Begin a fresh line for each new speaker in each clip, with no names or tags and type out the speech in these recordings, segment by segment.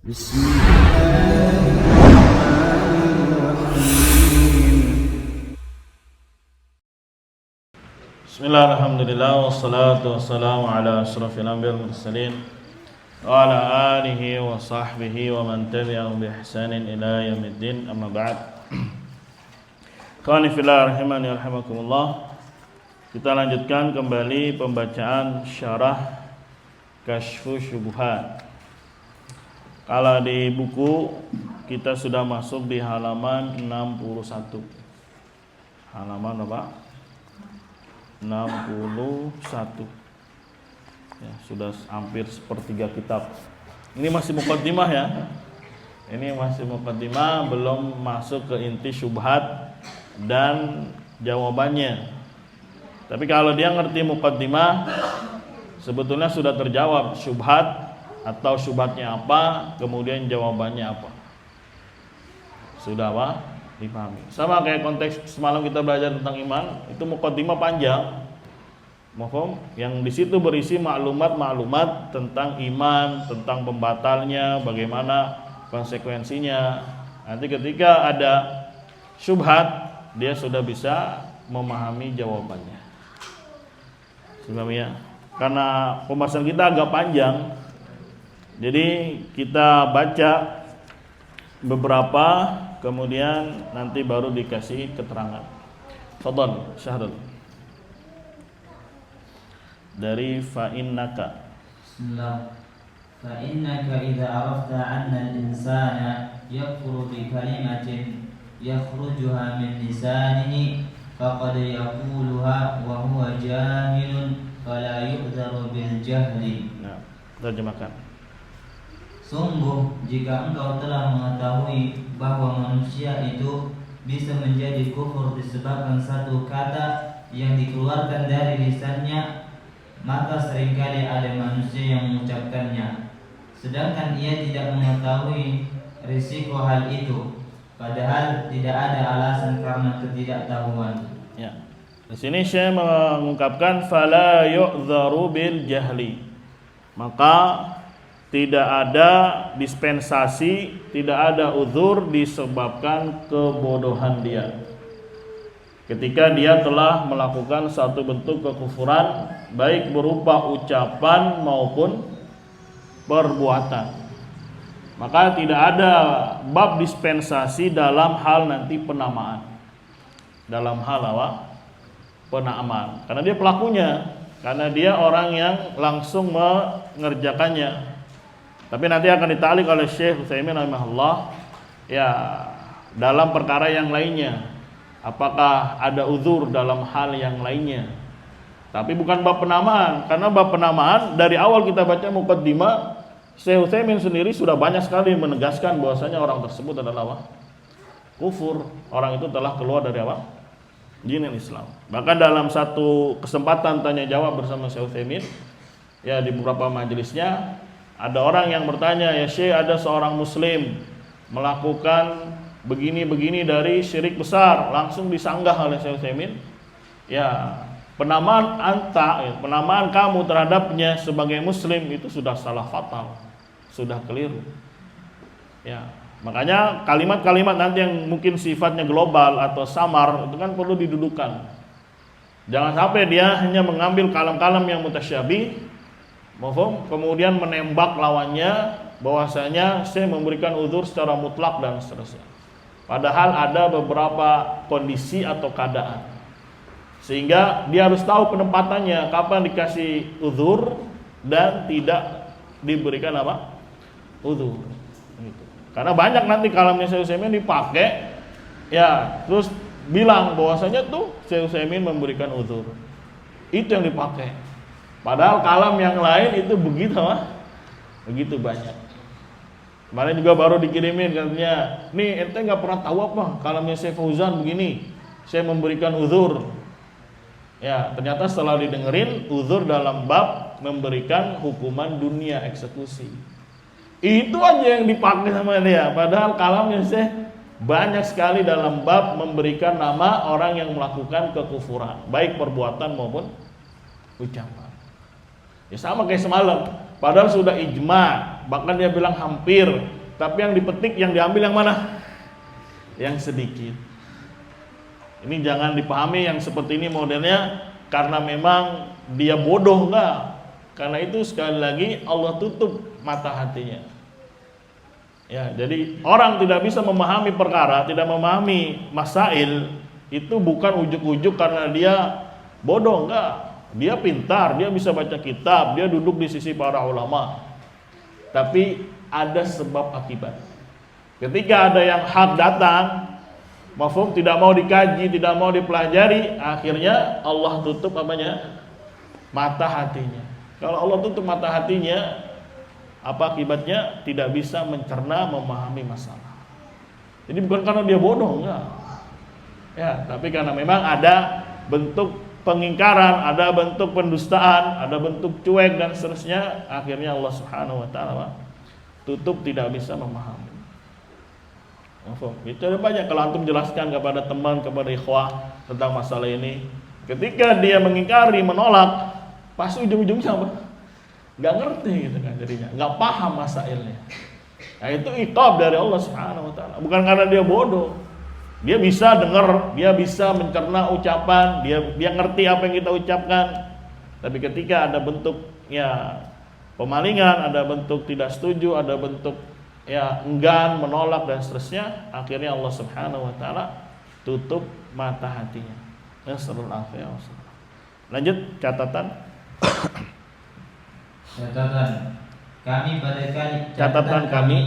Bismillah, alhamdulillah, wassalatu wassalamu ala ashrafil anbiya wal mursalin wa ala alihi wa sahbihi wa man tabi'ahum bi ihsanin ila yaumiddin, amma ba'd. Ikhwani fillah rahimani rahimakumullah. Kita lanjutkan kembali pembacaan syarah Kasyfus Syubhat. Kalau di buku kita sudah masuk di halaman 61. Halaman apa? 61 ya, sudah hampir sepertiga kitab. Ini masih muqaddimah ya. Ini masih muqaddimah, belum masuk ke inti syubhat dan jawabannya. Tapi kalau dia ngerti muqaddimah, sebetulnya sudah terjawab syubhat atau syubhatnya apa, kemudian jawabannya apa. Sudah apa? Dipahami. Sama kayak konteks semalam kita belajar tentang iman, itu muqaddimah panjang. Mohon yang di situ berisi maklumat-maklumat tentang iman, tentang pembatalnya, bagaimana konsekuensinya. Nanti ketika ada syubhat, dia sudah bisa memahami jawabannya. Sebab ya, karena pembahasan kita agak panjang, jadi kita baca beberapa, kemudian nanti baru dikasih keterangan. Fadhal Syahrul dari fa'innaka.
Bismillah. Fa'innaka idza arafta anna al-insana yakfuru bi kalimatin yakhrujuha min lisanihi faqad yaquluha wa huwa jahilun fala yu'dharu bil jahli.
Nah, terjemahkan.
Sungguh jika engkau telah mengetahui bahwa manusia itu bisa menjadi kufur disebabkan satu kata yang dikeluarkan dari lisannya, maka seringkali ada manusia yang mengucapkannya sedangkan ia tidak mengetahui risiko hal itu, padahal tidak ada alasan karena ketidaktahuan.
Ya. Di sini saya mengungkapkan fala yu'dharu bil jahli. Maka tidak ada dispensasi, tidak ada uzur disebabkan kebodohan dia. Ketika dia telah melakukan satu bentuk kekufuran, baik berupa ucapan maupun perbuatan, maka tidak ada bab dispensasi dalam hal nanti penamaan. Dalam hal apa? Penamaan. Karena dia pelakunya, karena dia orang yang langsung mengerjakannya. Tapi nanti akan ditalik oleh Syekh Utsaimin rahimahullah ya, dalam perkara yang lainnya, apakah ada uzur dalam hal yang lainnya. Tapi bukan bab penamaan, karena bab penamaan dari awal kita baca muqaddimah, Syekh Utsaimin sendiri sudah banyak sekali menegaskan bahwasanya orang tersebut adalah apa? Kufur. Orang itu telah keluar dari apa? Dinul Islam. Bahkan dalam satu kesempatan tanya jawab bersama Syekh Utsaimin ya, di beberapa majelisnya, ada orang yang bertanya, ya Syekh, ada seorang muslim melakukan begini-begini dari syirik besar, langsung disanggah oleh Syekh Utsaimin. Ya, penamaan penamaan kamu terhadapnya sebagai muslim itu sudah salah fatal, sudah keliru. Ya, makanya kalimat-kalimat nanti yang mungkin sifatnya global atau samar itu kan perlu didudukan. Jangan sampai dia hanya mengambil kalam-kalam yang mutasyabih, kemudian menembak lawannya bahwasanya saya memberikan uzur secara mutlak dan seterusnya. Padahal ada beberapa kondisi atau keadaan, sehingga dia harus tahu penempatannya, kapan dikasih uzur dan tidak diberikan apa? Uzur. Gitu. Karena banyak nanti kalamnya Syekh Utsaimin dipakai, ya terus bilang bahwasanya tuh Syekh Utsaimin memberikan uzur. Itu yang dipakai. Padahal kalam yang lain itu begitu banyak. Kemarin juga baru dikirimin katanya, nih ente nggak pernah tahu apa kalamnya Syekh Fauzan begini, saya memberikan uzur. Ya, ternyata setelah didengerin, uzur dalam bab memberikan hukuman dunia eksekusi. Itu aja yang dipakai sama dia. Padahal kalamnya Syekh banyak sekali dalam bab memberikan nama orang yang melakukan kekufuran, baik perbuatan maupun ucapan. Ya sama kayak semalam. Padahal sudah ijma bahkan dia bilang hampir, tapi yang dipetik, yang diambil yang mana? Yang sedikit. Ini jangan dipahami yang seperti ini modelnya karena memang dia bodoh, enggak. Karena itu sekali lagi Allah tutup mata hatinya. Ya, jadi orang tidak bisa memahami perkara, tidak memahami masail itu bukan ujuk-ujuk karena dia bodoh, enggak. Dia pintar, dia bisa baca kitab, dia duduk di sisi para ulama. Tapi ada sebab akibat. Ketika ada yang hak datang, mafhum, tidak mau dikaji, tidak mau dipelajari, akhirnya Allah tutup apanya? Mata hatinya. Kalau Allah tutup mata hatinya, apa akibatnya? Tidak bisa mencerna, memahami masalah. Jadi bukan karena dia bodoh, enggak. Ya, tapi karena memang ada bentuk pengingkaran, ada bentuk pendustaan, ada bentuk cuek dan seterusnya, akhirnya Allah Subhanahu wa taala tutup, tidak bisa memahami. Itu ada banyak kalau antum jelaskan kepada teman, kepada ikhwah tentang masalah ini. Ketika dia mengingkari, menolak, pasti ujung-ujungnya apa? Gak ngerti gitu kan jadinya, gak paham masailnya. Nah itu iqab dari Allah Subhanahu wa taala. Bukan karena dia bodoh. Dia bisa dengar, dia bisa mencerna ucapan, dia ngerti apa yang kita ucapkan. Tapi ketika ada bentuk ya pemalingan, ada bentuk tidak setuju, ada bentuk ya enggan, menolak dan seterusnya, akhirnya Allah Subhanahu wa taala tutup mata hatinya. Nasallallahu alaihi wasallam. Lanjut catatan. Catatan kami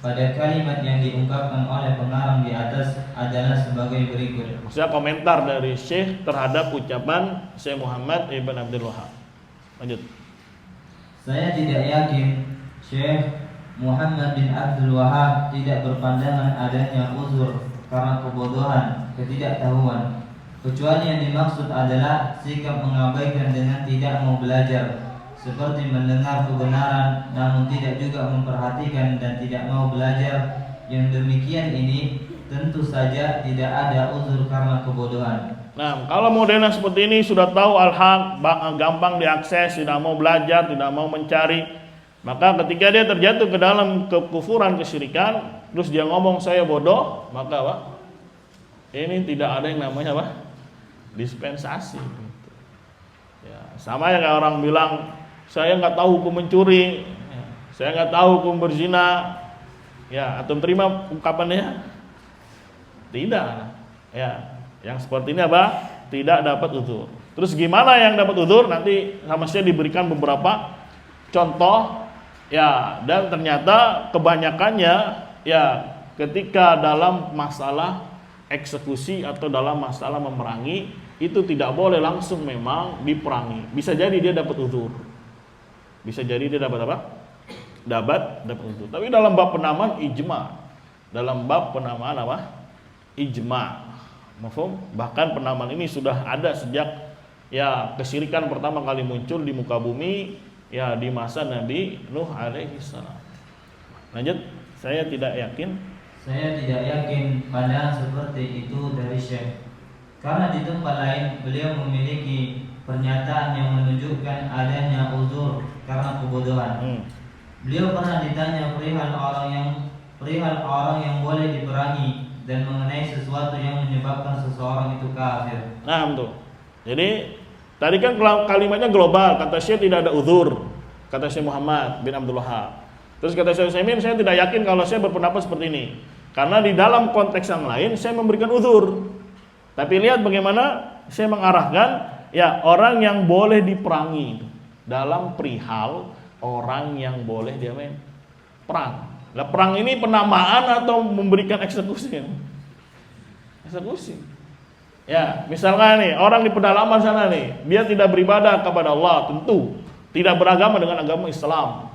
pada kalimat yang diungkapkan oleh pengarang di atas adalah sebagai berikut. Maksudnya komentar dari Syekh terhadap ucapan Syekh Muhammad Ibn Abdul Wahab. Lanjut. Saya tidak yakin Syekh Muhammad bin Abdul Wahab tidak berpandangan adanya uzur karena kebodohan, ketidaktahuan, kecuali yang dimaksud adalah sikap mengabaikan dengan tidak mau belajar, seperti mendengar kebenaran namun tidak juga memperhatikan dan tidak mau belajar. Yang demikian ini tentu saja tidak ada uzur karena kebodohan. Nah, kalau modelnya seperti ini sudah tahu al-haq, gampang diakses, tidak mau belajar, tidak mau mencari, maka ketika dia terjatuh ke dalam kekufuran, kesyirikan, terus dia ngomong saya bodoh, maka apa? Ini tidak ada yang namanya apa? Dispensasi. Ya, sama ya kayak orang bilang saya nggak tahu hukum mencuri, saya nggak tahu hukum berzina, ya, antum terima ungkapannya? Tidak, ya, yang seperti ini apa? Tidak dapat uzur. Terus gimana yang dapat uzur? Nanti sama saya diberikan beberapa contoh, ya, dan ternyata kebanyakannya, ya, ketika dalam masalah eksekusi atau dalam masalah memerangi itu tidak boleh langsung memang diperangi. Bisa jadi dia dapat uzur. Bisa jadi dia dapat apa? Dapat uzur. Tapi dalam bab penamaan ijma. Dalam bab penamaan apa? Ijma. Mafhum? Bahkan penamaan ini sudah ada sejak ya kesyirikan pertama kali muncul di muka bumi ya di masa Nabi Nuh alaihi salam. Lanjut, saya tidak yakin pandangan seperti itu dari Syekh. Karena di tempat lain beliau memiliki pernyataan yang menunjukkan adanya uzur karena kebodohan. Beliau pernah ditanya perihal orang yang boleh diperangi dan mengenai sesuatu yang menyebabkan seseorang itu kafir. Nah, betul. Jadi tadi kan kalimatnya global, kata Syekh tidak ada uzur, kata Syekh Muhammad bin Abdul Wahab. Terus kata Syekh Utsaimin, saya tidak yakin kalau saya berpendapat seperti ini. Karena di dalam konteks yang lain saya memberikan uzur. Tapi lihat bagaimana saya mengarahkan ya orang yang boleh diperangi dalam perihal orang yang boleh dia perang. Nah, perang ini penamaan atau memberikan eksekusi? Eksekusi. Ya, misalnya nih orang di pedalaman sana nih, dia tidak beribadah kepada Allah, tentu tidak beragama dengan agama Islam.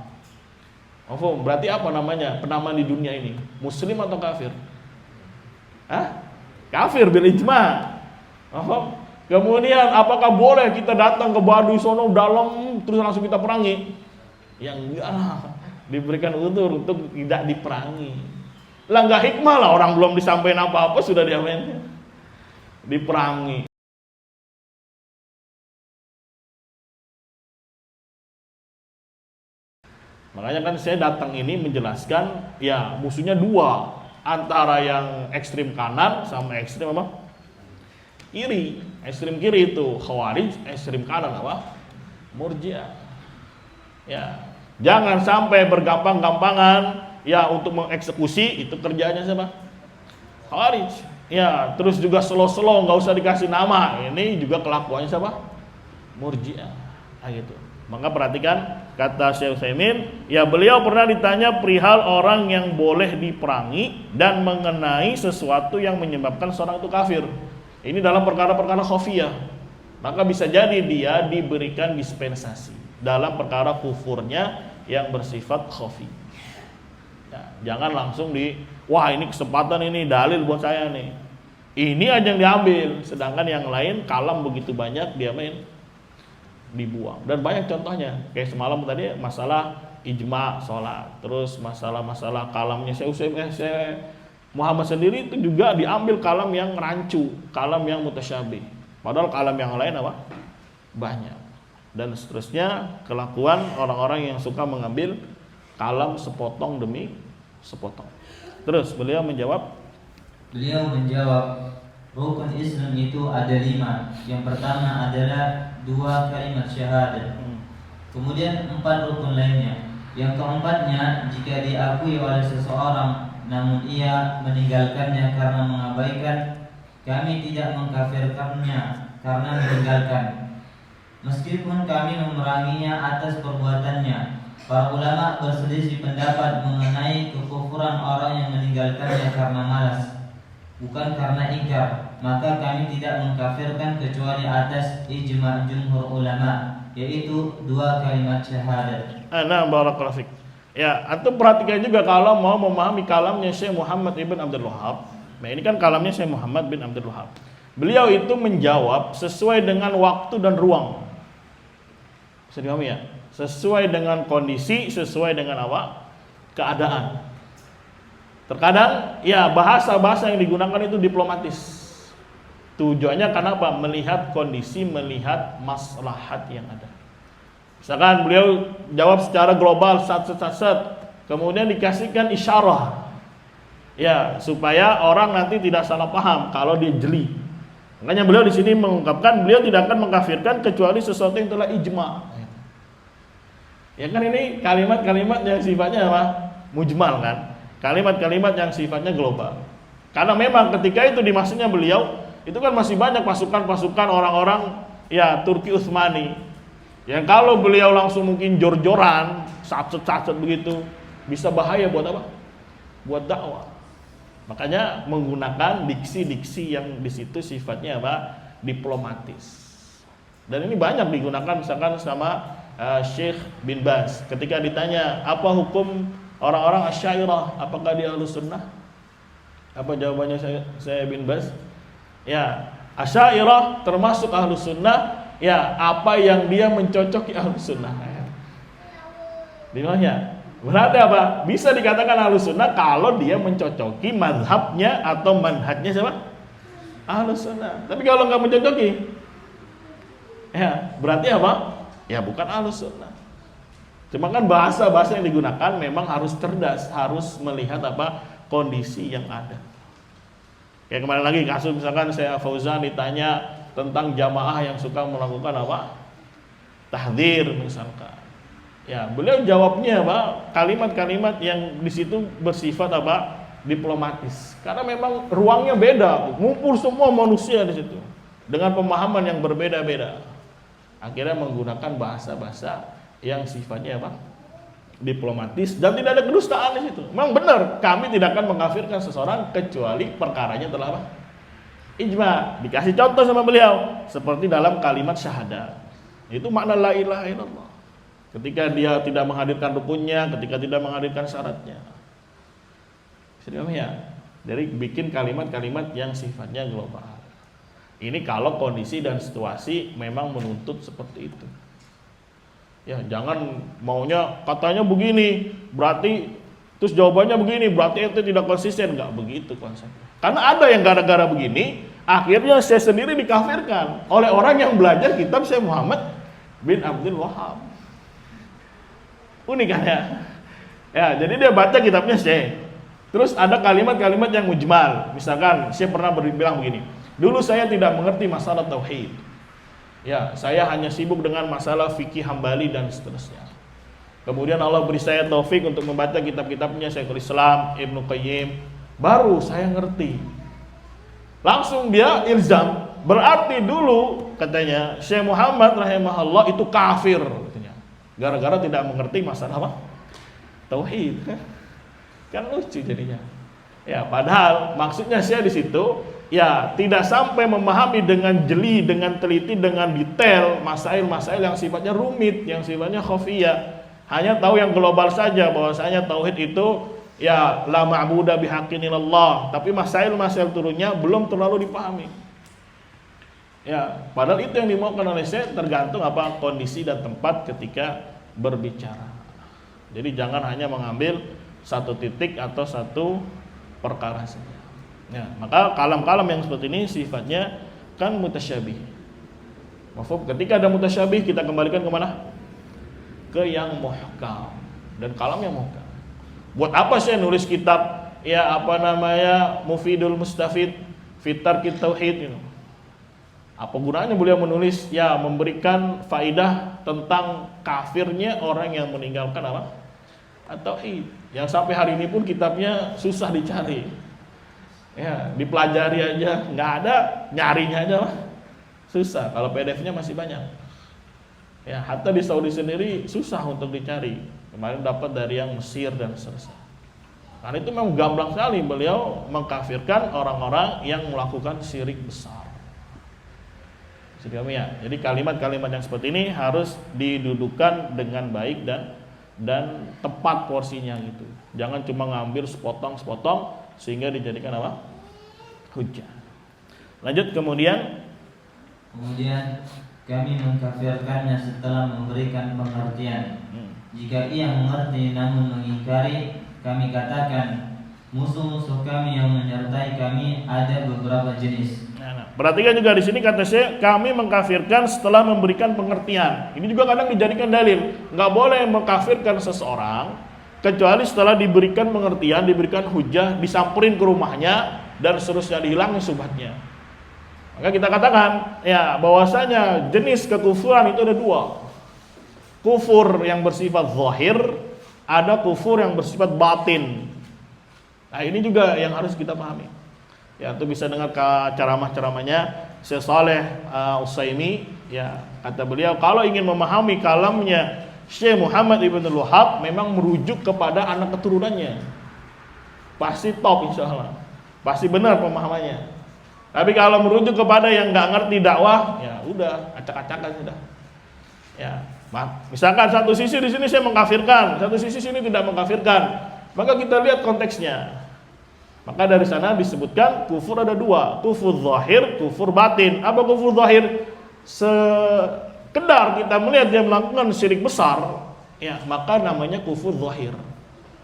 Berarti apa namanya penamaan di dunia ini? Muslim atau kafir? Hah? Kafir bil ijma. Kemudian apakah boleh kita datang ke Baduy sono dalam terus langsung kita perangi? Yang enggak lah, diberikan uzur untuk tidak diperangi. Lah enggak hikmah lah, orang belum disampaikan apa-apa sudah diperangi. Makanya kan saya datang ini menjelaskan, ya musuhnya dua, antara yang ekstrim kanan sama ekstrim apa? Kiri. Ekstrim kiri itu Khawarij, ekstrim kanan apa? Murji'ah. Ya, jangan sampai bergampang-gampangan ya untuk mengeksekusi, itu kerjanya siapa? Khawarij. Ya, terus juga slow-slow, nggak usah dikasih nama. Ini juga kelakuannya siapa? Murji'ah. Nah, gitu. Maka perhatikan kata Syekh Utsaimin, ya beliau pernah ditanya perihal orang yang boleh diperangi dan mengenai sesuatu yang menyebabkan seorang itu kafir. Ini dalam perkara-perkara khafiyah. Maka bisa jadi dia diberikan dispensasi dalam perkara kufurnya yang bersifat khafi. Ya, jangan langsung wah ini kesempatan, ini dalil buat saya nih. Ini aja yang diambil, sedangkan yang lain kalam begitu banyak dia dibuang. Dan banyak contohnya, kayak semalam tadi masalah ijma sholat, terus masalah kalamnya Syekh Muhammad sendiri itu juga diambil kalam yang rancu, kalam yang mutasyabih, padahal kalam yang lain apa? Banyak. Dan seterusnya kelakuan orang-orang yang suka mengambil kalam sepotong demi sepotong. Terus beliau menjawab,
rukun Islam itu ada 5. Yang pertama adalah 2 kalimat syahadat. Kemudian 4 rukun lainnya. Yang keempatnya, jika diakui oleh seseorang namun ia meninggalkannya karena mengabaikan, kami tidak mengkafirkannya karena meninggalkan, meskipun kami memeranginya atas perbuatannya. Para ulama berselisih pendapat mengenai kekufuran orang yang meninggalkannya karena malas, bukan karena ingkar. Maka kami tidak mengkafirkan kecuali atas ijma' jumhur ulama, yaitu 2 kalimat syahadat.
Nah, barakallahu fik. Ya, antum perhatikan juga kalau mau memahami kalamnya Syekh Muhammad ibn Abdul Wahhab. Nah, ini kan kalamnya Syekh Muhammad bin Abdul Wahhab. Beliau itu menjawab sesuai dengan waktu dan ruang. Bisa dipahami ya? Sesuai dengan kondisi, sesuai dengan apa? Keadaan. Terkadang ya bahasa-bahasa yang digunakan itu diplomatis. Tujuannya kenapa? Melihat kondisi, melihat maslahat yang ada. Misalkan beliau jawab secara global, kemudian dikasihkan isyarah, ya supaya orang nanti tidak salah paham kalau dia jeli. Makanya beliau di sini mengungkapkan beliau tidak akan mengkafirkan kecuali sesuatu yang telah ijma. Ya kan ini kalimat-kalimat yang sifatnya apa? Mujmal kan? Kalimat-kalimat yang sifatnya global. Karena memang ketika itu dimaksudnya beliau, itu kan masih banyak pasukan-pasukan orang-orang ya Turki Utsmani. Yang kalau beliau langsung mungkin jor-joran, sacet-sacet begitu, bisa bahaya buat apa? Buat dakwah. Makanya menggunakan diksi-diksi yang di situ sifatnya apa? Diplomatis. Dan ini banyak digunakan misalkan sama Syekh bin Baz. Ketika ditanya, apa hukum orang-orang Asy'ariyah, apakah dia Ahlus Sunnah? Apa jawabannya saya bin Baz? Ya, Asy'ariyah termasuk Ahlus Sunnah. Ya, apa yang dia mencocoki Ahlus Sunnah. Dimana? Berarti apa? Bisa dikatakan Ahlus Sunnah kalau dia mencocoki mazhabnya atau manhajnya siapa? Ahlus Sunnah. Tapi kalau nggak mencocoki, ya berarti apa? Ya bukan Ahlus Sunnah. Cuma kan bahasa-bahasa yang digunakan memang harus cerdas, harus melihat apa kondisi yang ada. Kayak kemarin lagi kasus misalkan saya Fauzan ditanya tentang jamaah yang suka melakukan apa? Tahdzir misalkan. Ya, beliau jawabnya apa? Kalimat-kalimat yang di situ bersifat apa? Diplomatis. Karena memang ruangnya beda, ngumpul semua manusia di situ dengan pemahaman yang berbeda-beda. Akhirnya menggunakan bahasa-bahasa yang sifatnya apa? Diplomatis dan tidak ada kedustaan di situ. Memang benar, kami tidak akan mengkafirkan seseorang kecuali perkaranya telah apa? Ijma. Dikasih contoh sama beliau seperti dalam kalimat syahadat. Itu makna la ilaha illallah. Ketika dia tidak menghadirkan rukunnya, ketika tidak menghadirkan syaratnya. Bisa dipahami ya? Dari bikin kalimat-kalimat yang sifatnya global. Ini kalau kondisi dan situasi memang menuntut seperti itu. Ya, jangan maunya katanya begini, berarti terus jawabannya begini, berarti itu tidak konsisten. Enggak begitu konsepnya. Karena ada yang gara-gara begini, akhirnya saya sendiri dikafirkan oleh orang yang belajar kitab Syekh Muhammad bin Abdul Wahhab. Unik kan ya? Ya, jadi dia baca kitabnya Syekh. Terus ada kalimat-kalimat yang mujmal. Misalkan Syekh pernah bilang begini, dulu saya tidak mengerti masalah tauhid. Ya, saya hanya sibuk dengan masalah fikih Hambali dan seterusnya. Kemudian Allah beri saya taufik untuk membaca kitab-kitabnya Syekhul Islam, Ibnu Qayyim. Baru saya ngerti. Langsung dia ilzam. Berarti dulu katanya Syekh Muhammad rahimahullah itu kafir katanya. Gara-gara tidak mengerti masalah apa? Tauhid. Kan lucu jadinya. Ya, padahal maksudnya saya di situ ya tidak sampai memahami dengan jeli, dengan teliti, dengan detail masail-masail yang sifatnya rumit, yang sifatnya khafiyah. Hanya tahu yang global saja bahwasanya tauhid itu ya la ma'budu bihaqqin illallah, tapi masail-masail turunnya belum terlalu dipahami. Ya, padahal itu yang dimaukan oleh saya tergantung apa kondisi dan tempat ketika berbicara. Jadi jangan hanya mengambil satu titik atau satu perkara saja. Ya, maka kalam-kalam yang seperti ini sifatnya kan mutasyabih. Mafhum? Ketika ada mutasyabih kita kembalikan ke mana? Ke yang muhkam. Dan kalam yang muhkam. Buat apa saya nulis kitab ya apa namanya Mufidul Mustafid Fitar Tauhid itu? Apa gunanya beliau menulis ya memberikan faidah tentang kafirnya orang yang meninggalkan apa? Tauhid. Yang sampai hari ini pun kitabnya susah dicari. Ya, dipelajari aja nggak ada, nyarinya aja lah. Susah. Kalau PDF-nya masih banyak. Ya, hatta di Saudi sendiri susah untuk dicari. Kemarin dapat dari yang Mesir dan seterusnya. Karena itu memang gamblang sekali beliau mengkafirkan orang-orang yang melakukan syirik besar. Jadi kalimat-kalimat yang seperti ini harus didudukan dengan baik dan tepat porsinya gitu. Jangan cuma ngambil sepotong-sepotong sehingga dijadikan apa? Hujjah. Lanjut kemudian
kami mengkafirkannya setelah memberikan pengertian. Jika ia mengerti namun mengingkari, kami katakan musuh-musuh kami yang menyertai kami ada beberapa jenis.
Perhatikan juga di sini kata saya kami mengkafirkan setelah memberikan pengertian. Ini juga kadang dijadikan dalil. Nggak boleh mengkafirkan seseorang kecuali setelah diberikan pengertian, diberikan hujah, disamperin ke rumahnya dan seterusnya dihilangi subhatnya. Maka kita katakan ya bahwasanya jenis kekufuran itu ada dua. Kufur yang bersifat zahir, ada kufur yang bersifat batin. Nah, ini juga yang harus kita pahami. Ya, itu bisa dengar ceramah-ceramahnya Syekh Shalih Utsaimin ya, kata beliau kalau ingin memahami kalamnya Syekh Muhammad Ibnul Wahhab memang merujuk kepada anak keturunannya. Pasti top insyaallah. Pasti benar pemahamannya. Tapi kalau merujuk kepada yang enggak ngerti dakwah, ya udah acak-acakan sudah. Ya, misalkan satu sisi di sini saya mengkafirkan, satu sisi sini tidak mengkafirkan. Maka kita lihat konteksnya. Maka dari sana disebutkan kufur ada dua, kufur zahir, kufur batin. Apa kufur zahir? Sekedar kita melihat dia melakukan syirik besar, ya maka namanya kufur zahir.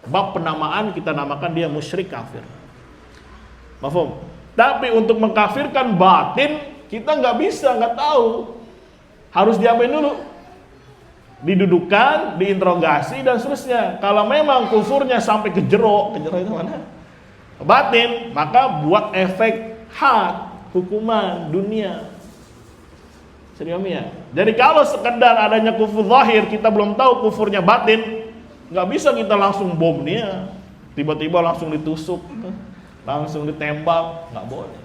Bab penamaan kita namakan dia musyrik kafir. Mafhum? Tapi untuk mengkafirkan batin kita nggak bisa, nggak tahu. Harus diapain dulu? Didudukan, diinterogasi dan seterusnya. Kalau memang kufurnya sampai ke jero itu mana? Batin, maka buat efek had, hukuman dunia. Serius ya? Jadi kalau sekedar adanya kufur zahir kita belum tahu kufurnya batin, nggak bisa kita langsung bom dia, tiba-tiba langsung ditusuk, langsung ditembak, nggak boleh.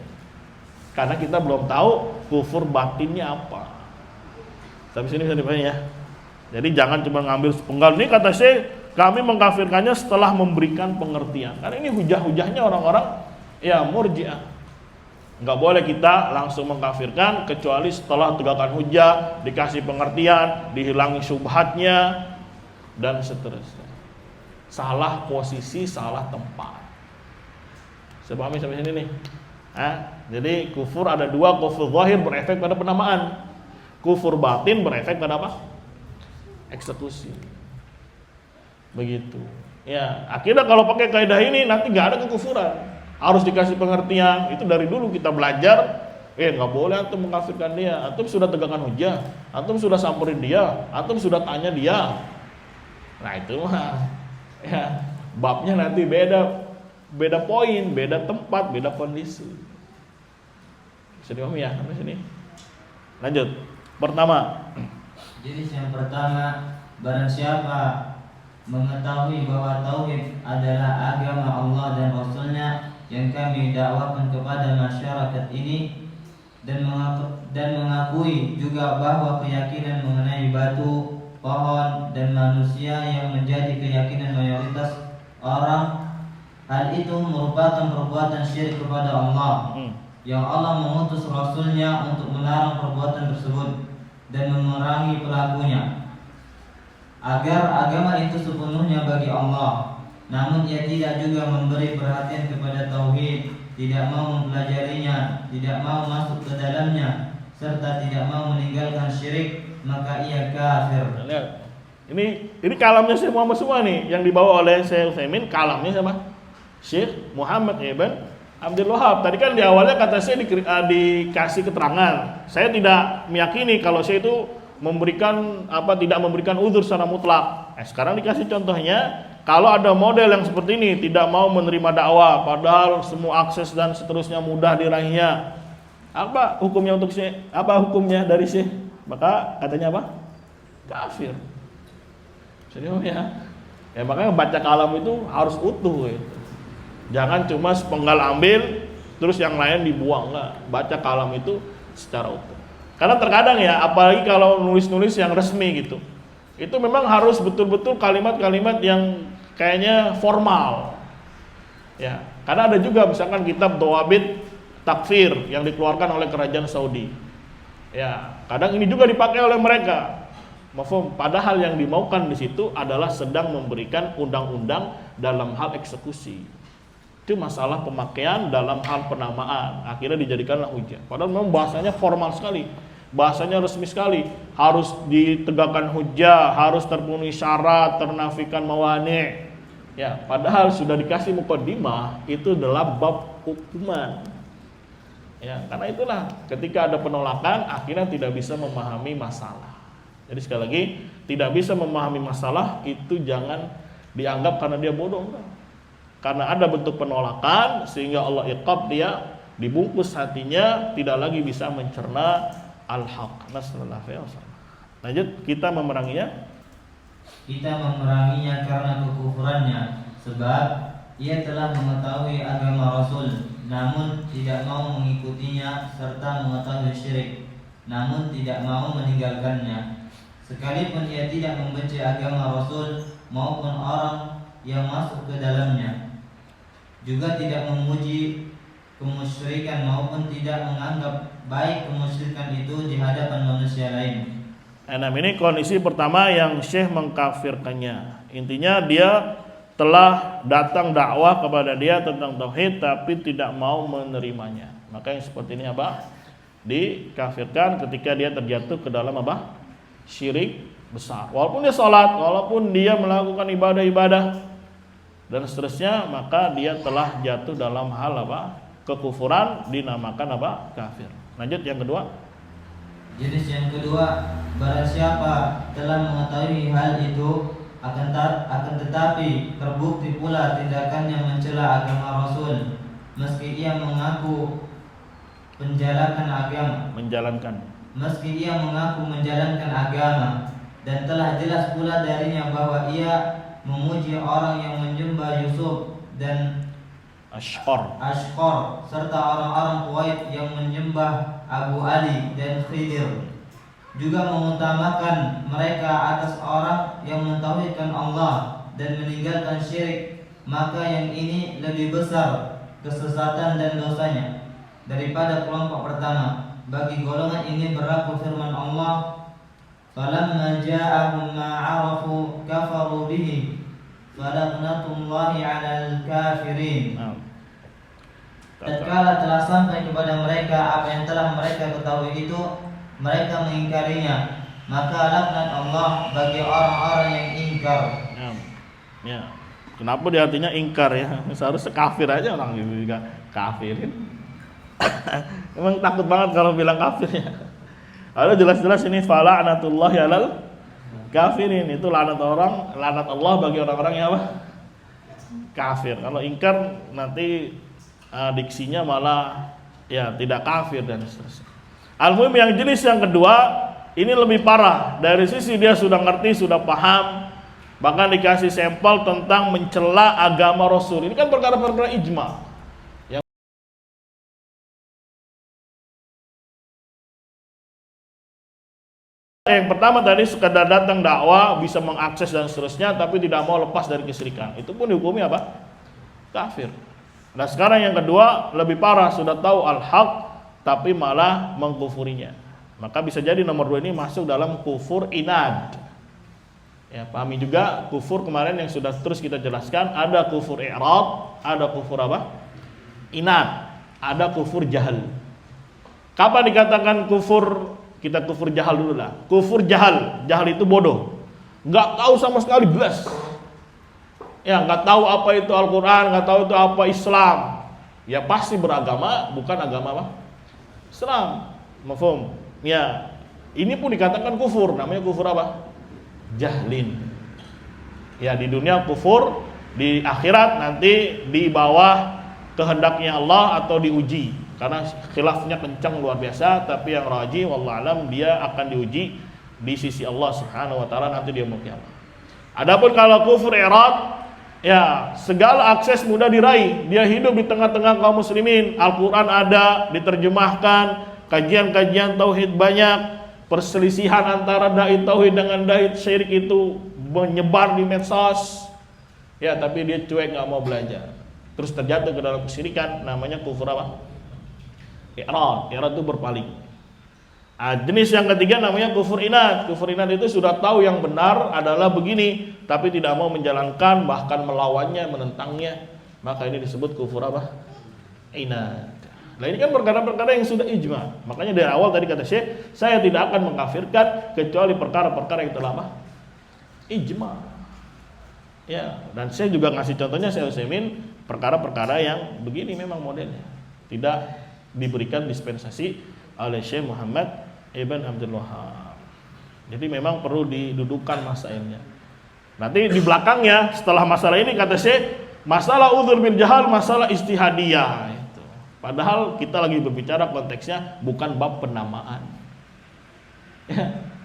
Karena kita belum tahu kufur batinnya apa. Sampai sini bisa dipahami ya. Jadi jangan cuma ngambil sepenggal. Ini kata saya kami mengkafirkannya setelah memberikan pengertian. Karena ini hujah-hujahnya orang-orang ya murji'ah. Enggak boleh kita langsung mengkafirkan kecuali setelah tegakkan hujah, dikasih pengertian, dihilangi syubhatnya dan seterusnya. Salah posisi, salah tempat. Saya pahami sampai sini nih. Jadi kufur ada dua, kufur zahir berefek pada penamaan. Kufur batin berefek pada apa? Eksekusi. Begitu. Ya, akhirnya kalau pakai kaidah ini nanti nggak ada kekufuran. Harus dikasih pengertian. Itu dari dulu kita belajar. Nggak boleh antum mengkafirkan dia. Antum sudah tegakkan hujah. Antum sudah samperin dia. Antum sudah tanya dia. Nah itu mah Ya, babnya nanti beda poin, beda tempat, beda kondisi. Bisa dipahami ya sampai sini. Lanjut. Pertama.
Jadi yang pertama, barang siapa mengetahui bahwa tauhid adalah agama Allah dan Rasulnya yang kami dakwakan kepada masyarakat ini, dan mengakui juga bahwa keyakinan mengenai batu, pohon, dan manusia yang menjadi keyakinan mayoritas orang, hal itu merupakan perbuatan syirik kepada Allah, yang Allah mengutus Rasulnya untuk melarang perbuatan tersebut dan memerangi pelakunya, agar agama itu sepenuhnya bagi Allah. Namun ia tidak juga memberi perhatian kepada tauhid, tidak mau mempelajarinya, tidak mau masuk ke dalamnya, serta tidak mau meninggalkan syirik, maka ia kafir.
Lihat. Ini kalamnya Syekh Muhammad semua nih, yang dibawa oleh Syekh Utsaimin, kalamnya sama Syekh Muhammad ibn Abdul Wahab. Tadi kan di awalnya kata saya dikasih keterangan. Saya tidak meyakini kalau saya itu tidak memberikan udzur secara mutlak. Sekarang dikasih contohnya, kalau ada model yang seperti ini tidak mau menerima dakwah, padahal semua akses dan seterusnya mudah diraihnya. Apa hukumnya untuk Syekh? Apa hukumnya dari Syekh? Maka katanya apa? Kafir. Serius ya? Ya makanya baca kalam itu harus utuh gitu. Jangan cuma sepenggal ambil terus yang lain dibuang, enggak. Baca kalam itu secara utuh. Karena terkadang ya, apalagi kalau nulis-nulis yang resmi gitu, itu memang harus betul-betul kalimat-kalimat yang kayaknya formal. Ya, karena ada juga misalkan kitab Dawabit Takfir yang dikeluarkan oleh kerajaan Saudi. Ya, kadang ini juga dipakai oleh mereka. Mafhum, padahal yang dimaukan di situ adalah sedang memberikan undang-undang dalam hal eksekusi. Itu masalah pemakaian dalam hal penamaan, akhirnya dijadikanlah hujah. Padahal memang bahasanya formal sekali, bahasanya resmi sekali, harus ditegakkan hujah, harus terpenuhi syarat, ternafikan mawani. Ya, padahal sudah dikasih muqaddimah, itu adalah bab hukuman. Ya, karena itulah ketika ada penolakan, akhirnya tidak bisa memahami masalah. Jadi sekali lagi, tidak bisa memahami masalah itu jangan dianggap karena dia bodoh, enggak. Karena ada bentuk penolakan sehingga Allah iqab dia, dibungkus hatinya, tidak lagi bisa mencerna al-haq. Nasallallahu alaihi wasallam. Lanjut, kita memeranginya.
Kita memeranginya karena kekufurannya, sebab ia telah mengetahui agama Rasul, namun tidak mau mengikutinya, serta mengetahui syirik, namun tidak mau meninggalkannya. Sekalipun ia tidak membenci agama Rasul maupun orang yang masuk ke dalamnya, juga tidak memuji kemusyrikan maupun tidak menganggap baik kemusyrikan itu di hadapan manusia lain.
Nah, ini kondisi pertama yang Syekh mengkafirkannya. Intinya dia telah datang dakwah kepada dia tentang tauhid tapi tidak mau menerimanya. Maka yang seperti ini apa? Dikafirkan ketika dia terjatuh ke dalam apa? Syirik besar. Walaupun dia sholat, walaupun dia melakukan ibadah-ibadah dan seterusnya, maka dia telah jatuh dalam hal apa? Kekufuran, dinamakan apa? Kafir. Lanjut yang kedua.
Jenis yang kedua, barang siapa telah mengetahui hal itu akan tetapi terbukti pula tindakannya mencela agama Rasul, meski ia mengaku meski ia mengaku menjalankan agama, dan telah jelas pula darinya bahwa ia memuji orang yang menyembah Yusuf dan Ashqar, serta orang-orang Kuwait yang menyembah Abu Ali dan Khidir, juga mengutamakan mereka atas orang yang mentauhidkan Allah dan meninggalkan syirik, maka yang ini lebih besar kesesatan dan dosanya daripada kelompok pertama. Bagi golongan ini berlaku firman Allah, falamma ja'ahum ma 'arafu kafaru bihi fala'natullahi 'alal kafirin. Tatkala telah sampai kepada mereka apa yang telah mereka ketahui itu, mereka mengingkarinya, maka laknat Allah bagi orang-orang yang ingkar.
Ya. Kenapa dia artinya ingkar ya? Seharusnya kafir aja orang juga kafirin. Emang takut banget kalau bilang kafir ya. Ada jelas-jelas ini fala'natullahi 'alal kafirin, itu laknat Allah bagi orang-orang yang apa? kafir. Kalau ingkar nanti diksinya malah ya tidak kafir dan seterusnya. Al-muhim yang jenis yang kedua ini lebih parah. Dari sisi dia sudah ngerti, sudah paham, bahkan dikasih sampel tentang mencela agama Rasul. Ini kan perkara-perkara ijma. Yang pertama tadi sekadar datang dakwah, bisa mengakses dan seterusnya, tapi tidak mau lepas dari kesyirikan. Itu pun dihukumi apa? Kafir. Nah sekarang yang kedua lebih parah, sudah tahu al-haq tapi malah mengkufurinya. Maka bisa jadi nomor 2 ini masuk dalam kufur inad. Ya, pahami juga kufur kemarin yang sudah terus kita jelaskan, ada kufur i'rad, ada kufur apa? Inad, ada kufur jahal. Kapan dikatakan kufur? Kita kufur jahal dulu lah. Kufur jahal, jahal itu bodoh, nggak tahu sama sekali belas. Ya, nggak tahu apa itu Al-Quran, nggak tahu itu apa Islam. Ya pasti beragama bukan agama apa? Islam. Mafhum? Ya, ini pun dikatakan kufur. Namanya kufur apa? Jahlin. Ya, di dunia kufur, di akhirat nanti di bawah kehendaknya Allah atau diuji. Karena khilafnya kencang luar biasa, tapi yang rajih wallahu alam dia akan diuji di sisi Allah Subhanahu wa taala nanti di yaumul qiyamah. Adapun kalau kufur i'rad, ya segala akses mudah diraih. Dia hidup di tengah-tengah kaum muslimin, Al-Qur'an ada, diterjemahkan, kajian-kajian tauhid banyak, perselisihan antara dai tauhid dengan dai syirik itu menyebar di medsos. Ya, tapi dia cuek, nggak mau belajar. Terus terjatuh ke dalam kesyirikan, namanya kufur apa? I'rad itu berpaling. Jenis yang ketiga namanya kufur inad. Kufur inad itu sudah tahu yang benar adalah begini, tapi tidak mau menjalankan, bahkan melawannya, menentangnya. Maka ini disebut kufur apa? Inad. Nah ini kan perkara-perkara yang sudah ijma. Makanya dari awal tadi kata Syekh, saya tidak akan mengkafirkan kecuali perkara-perkara yang telah apa? Ijma. Ya, dan saya juga ngasih contohnya Syekh Utsaimin perkara-perkara yang begini memang modelnya. Tidak diberikan dispensasi oleh Syekh Muhammad Ibn Abdul Wahhab. Jadi memang perlu didudukan masalahnya. Nanti di belakangnya setelah masalah ini kata Syekh, masalah udzur bil jahal, masalah istihadiyah itu. Padahal kita lagi berbicara konteksnya bukan bab penamaan.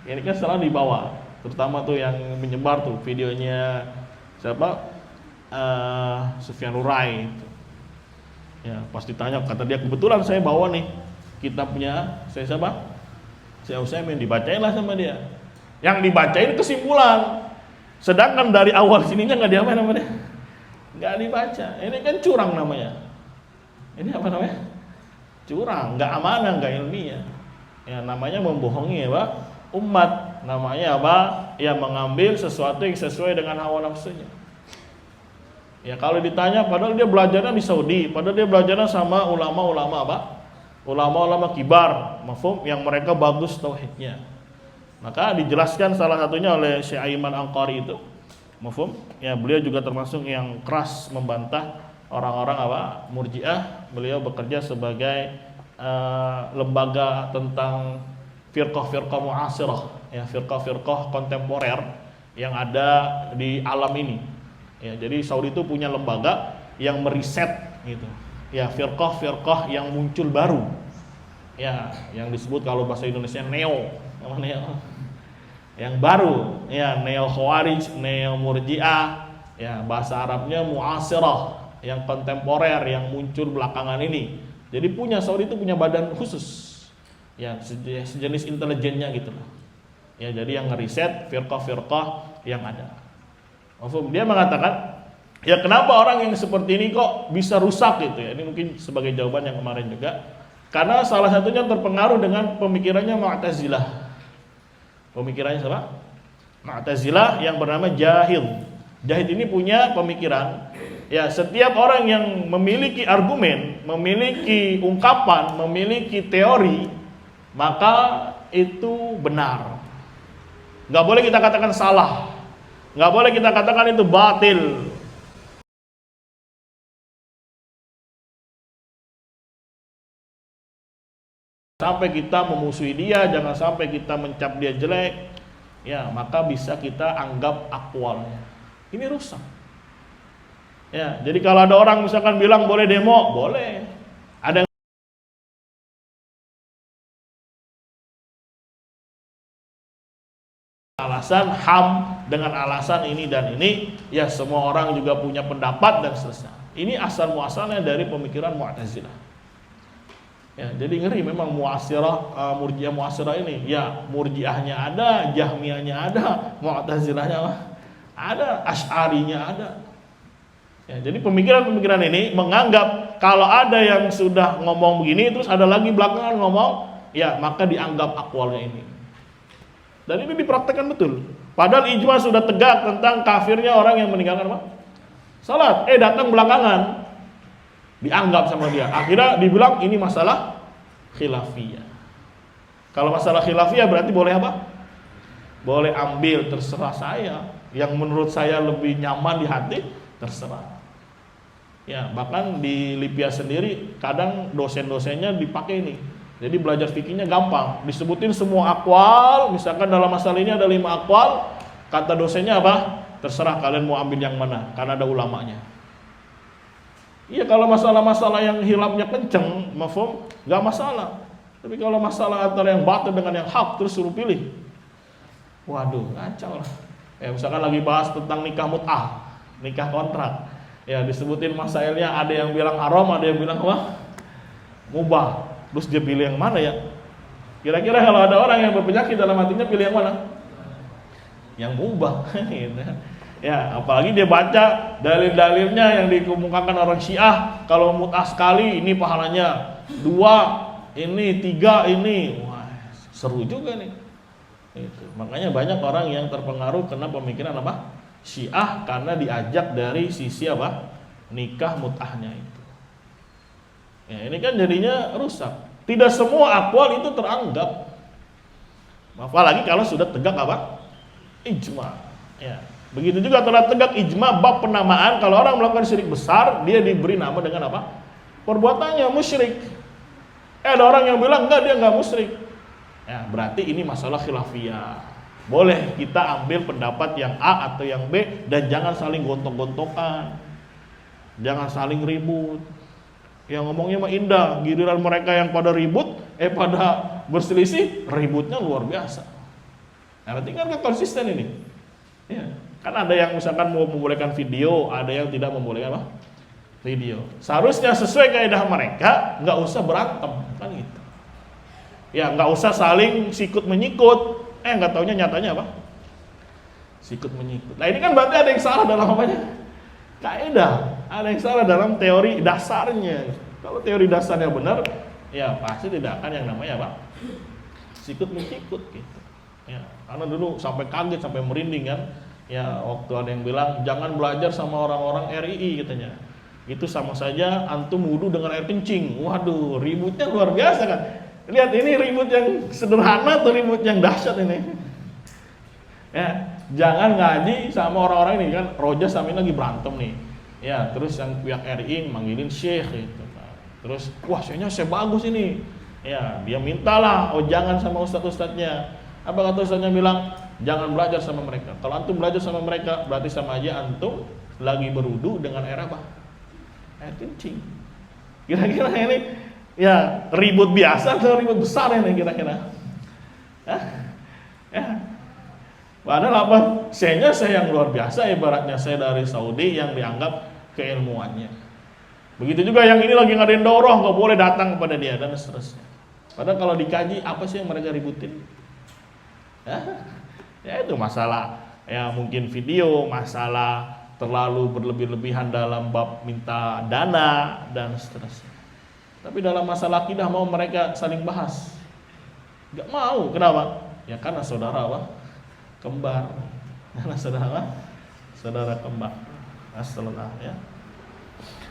Ya, ini kan selalu dibawa, terutama tuh yang menyebar tuh videonya siapa? Sufyan Nurai itu. Ya, pas ditanya kata dia, kebetulan saya bawa nih kitabnya saya siapa? Syekh Utsaimin, dibacain lah sama dia. Yang dibacain kesimpulan. Sedangkan dari awal sininya nggak diapain sama dia. Nggak dibaca. Ini kan curang namanya. Ini apa namanya? Curang, nggak amanah, nggak ilmiah. Ya namanya membohongi ya, Pak. Umat. Namanya apa? Ya mengambil sesuatu yang sesuai dengan hawa nafsunya. Ya kalau ditanya, padahal dia belajarnya di Saudi, padahal dia belajarnya sama ulama-ulama apa? Ulama-ulama kibar, mafhum, yang mereka bagus tauhidnya. Maka dijelaskan salah satunya oleh Syekh Aiman Anqari itu, mafhum. Ya beliau juga termasuk yang keras membantah orang-orang apa? Murji'ah. Beliau bekerja sebagai lembaga tentang firqah-firqah mu'asirah, ya firqah-firqah kontemporer yang ada di alam ini. Ya, jadi Saudi itu punya lembaga yang meriset gitu. Ya, firqah-firqah yang muncul baru. Ya, yang disebut kalau bahasa Indonesia neo, apa neo? Yang baru, ya neo khawarij, neo murji'ah, ya bahasa Arabnya mu'asirah, yang kontemporer yang muncul belakangan ini. Jadi Saudi itu punya badan khusus. Ya, sejenis intelijennya gitu loh. Ya, jadi yang ngeriset firqah-firqah yang ada. Dia mengatakan, ya kenapa orang yang seperti ini kok bisa rusak gitu ya. Ini mungkin sebagai jawaban yang kemarin juga. Karena salah satunya terpengaruh dengan pemikirannya Mu'tazilah. Pemikirannya siapa? Mu'tazilah yang bernama Jahid. Jahid ini punya pemikiran, ya setiap orang yang memiliki argumen, memiliki ungkapan, memiliki teori, maka itu benar. Gak boleh kita katakan salah. Nggak boleh kita katakan itu batil. Sampai kita memusuhi dia, jangan sampai kita mencap dia jelek. Ya, maka bisa kita anggap akwalnya. Ini rusak. Ya, jadi kalau ada orang misalkan bilang boleh demo, boleh. Ada yang alasan HAM dengan alasan ini dan ini, ya semua orang juga punya pendapat dan seterusnya. Ini asal muasalnya dari pemikiran Mu'tazilah. Ya, jadi ngeri memang Murji'ah Mu'asirah ini. Ya, Murji'ahnya ada, Jahmiyahnya ada, Mu'tazilahnya ada, Asy'arinya ada. Ya, jadi pemikiran-pemikiran ini menganggap kalau ada yang sudah ngomong begini terus ada lagi belakangan ngomong, ya maka dianggap akwalnya ini. Dan ini dipraktekkan betul. Padahal ijma sudah tegak tentang kafirnya orang yang meninggalkan apa? Salat. Datang belakangan. Dianggap sama dia. Akhirnya dibilang ini masalah khilafiyah. Kalau masalah khilafiyah berarti boleh apa? Boleh ambil, terserah saya. Yang menurut saya lebih nyaman di hati, terserah. Ya, bahkan di Lipia sendiri kadang dosen-dosennya dipakai ini. Jadi belajar fikihnya gampang. Disebutin semua akwal, misalkan dalam masalah ini ada 5 akwal, kata dosennya apa? Terserah kalian mau ambil yang mana, karena ada ulamanya. Iya, kalau masalah-masalah yang hilafnya kenceng, mafhum, nggak masalah. Tapi kalau masalah antara yang batil dengan yang hak terus suruh pilih, waduh, ngacau lah. Ya, misalkan lagi bahas tentang nikah mut'ah, nikah kontrak. Ya, disebutin masailnya, ada yang bilang haram, ada yang bilang apa? Mubah. Terus dia pilih yang mana ya? Kira-kira kalau ada orang yang berpenyakit dalam hatinya pilih yang mana? Yang mubah. Ya, apalagi dia baca dalil-dalilnya yang dikemukakan orang Syiah, kalau mut'ah sekali ini pahalanya 2, ini 3, ini. Wah, seru juga nih. Itu. Makanya banyak orang yang terpengaruh kena pemikiran apa? Syiah karena diajak dari sisi apa? Nikah mut'ahnya itu. Ya, ini kan jadinya rusak. Tidak semua akwal itu teranggap. Apalagi kalau sudah tegak apa? Ijma. Ya. Begitu juga telah tegak ijma bab penamaan, kalau orang melakukan syirik besar, dia diberi nama dengan apa? Perbuatannya musyrik. Ada orang yang bilang enggak, dia enggak musyrik. Ya, berarti ini masalah khilafiyah. Boleh kita ambil pendapat yang A atau yang B dan jangan saling gontok-gontokan. Jangan saling ribut. Yang ngomongnya mah indah, giliran mereka yang pada ribut, pada berselisih, ributnya luar biasa. Nah, berarti kan konsisten ini. Ya. Kan ada yang misalkan mau membolehkan video, ada yang tidak membolehkan apa? Video. Seharusnya sesuai kaidah mereka, nggak usah berantem, kan gitu. Ya, nggak usah saling sikut menyikut. Nggak taunya nyatanya apa? Sikut menyikut. Nah, ini kan berarti ada yang salah dalam apanya? Kaidah. Ada yang salah dalam teori dasarnya. Kalau teori dasarnya benar, ya pasti tidak akan yang namanya apa? Sikut menyikut gitu. Ya, karena dulu sampai kaget, sampai merinding kan. Ya, waktu ada yang bilang jangan belajar sama orang-orang RII katanya. Itu sama saja antum wudu dengan air kencing. Waduh, ributnya luar biasa kan. Lihat ini ribut yang sederhana atau ribut yang dahsyat ini. Ya, jangan ngaji sama orang-orang ini kan. Roja sama ini lagi berantem nih. Ya, terus yang pihak RII manggilin syekh gitu. Terus, wah syekhnya bagus ini. Ya, dia mintalah, jangan sama ustadz-ustadznya. Apa kata ustadznya bilang? Jangan belajar sama mereka. Kalau antum belajar sama mereka, berarti sama aja antum lagi berwudu dengan air apa? Air kencing. Kira-kira ini ya ribut biasa atau ribut besar ini kira-kira? Ya. Padahal apa? Saya yang luar biasa, ibaratnya saya dari Saudi yang dianggap keilmuannya. Begitu juga yang ini lagi ngadain daurah, nggak boleh datang kepada dia dan seterusnya. Padahal kalau dikaji apa sih yang mereka ributin? Ya itu masalah ya mungkin video, masalah terlalu berlebih-lebihan dalam bab minta dana dan seterusnya. Tapi dalam masalah akidah mau mereka saling bahas? Gak mau. Kenapa? Ya karena saudara apa? Kembar. Karena saudara apa? Saudara kembar. Assalamualaikum ya.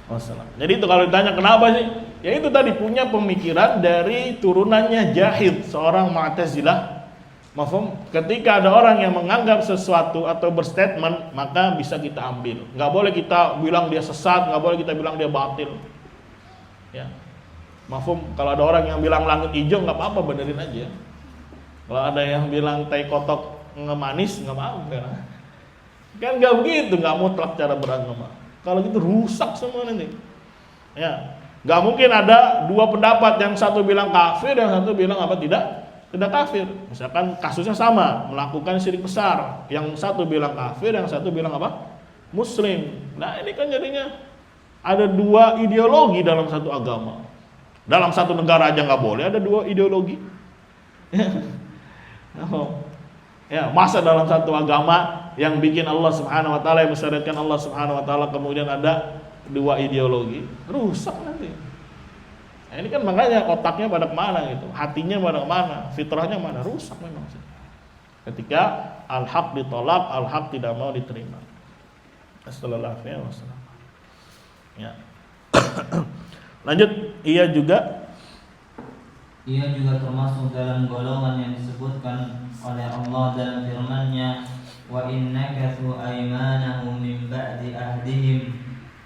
Wassalam. Jadi itu kalau ditanya kenapa sih? Ya itu tadi punya pemikiran dari turunannya Jahid, seorang Mu'tazilah. Mafhum? Ketika ada orang yang menganggap sesuatu atau berstatement, maka bisa kita ambil. Nggak boleh kita bilang dia sesat, nggak boleh kita bilang dia batil. Ya, mafhum? Kalau ada orang yang bilang langit hijau, nggak apa-apa, benerin aja. Kalau ada yang bilang tai kotok ngemanis, nggak apa-apa. Kan nggak begitu, nggak mutlak cara beragama. Kalau gitu rusak semua nanti. Ya, nggak mungkin ada dua pendapat, yang satu bilang kafir, yang satu bilang apa tidak kafir. Misalkan kasusnya sama, melakukan syirik besar, yang satu bilang kafir, yang satu bilang apa? Muslim. Nah ini kan jadinya ada dua ideologi dalam satu agama. Dalam satu negara aja nggak boleh ada dua ideologi. Ya, masa dalam satu agama yang bikin Allah Subhanahu wa taala, yang mensyariatkan Allah Subhanahu wa taala, kemudian ada dua ideologi, rusak nanti. Nah, ini kan makanya otaknya pada kemana gitu, hatinya pada kemana, fitrahnya mana, rusak memang sih. Ketika al-haq ditolak, al-haq tidak mau diterima. Sallallahu alaihi wasallam. Ya. Lanjut, ia juga
termasuk dalam golongan yang disebutkan oleh Allah dalam firman-Nya, wa innakathu aymanahum min ba'di ahdihim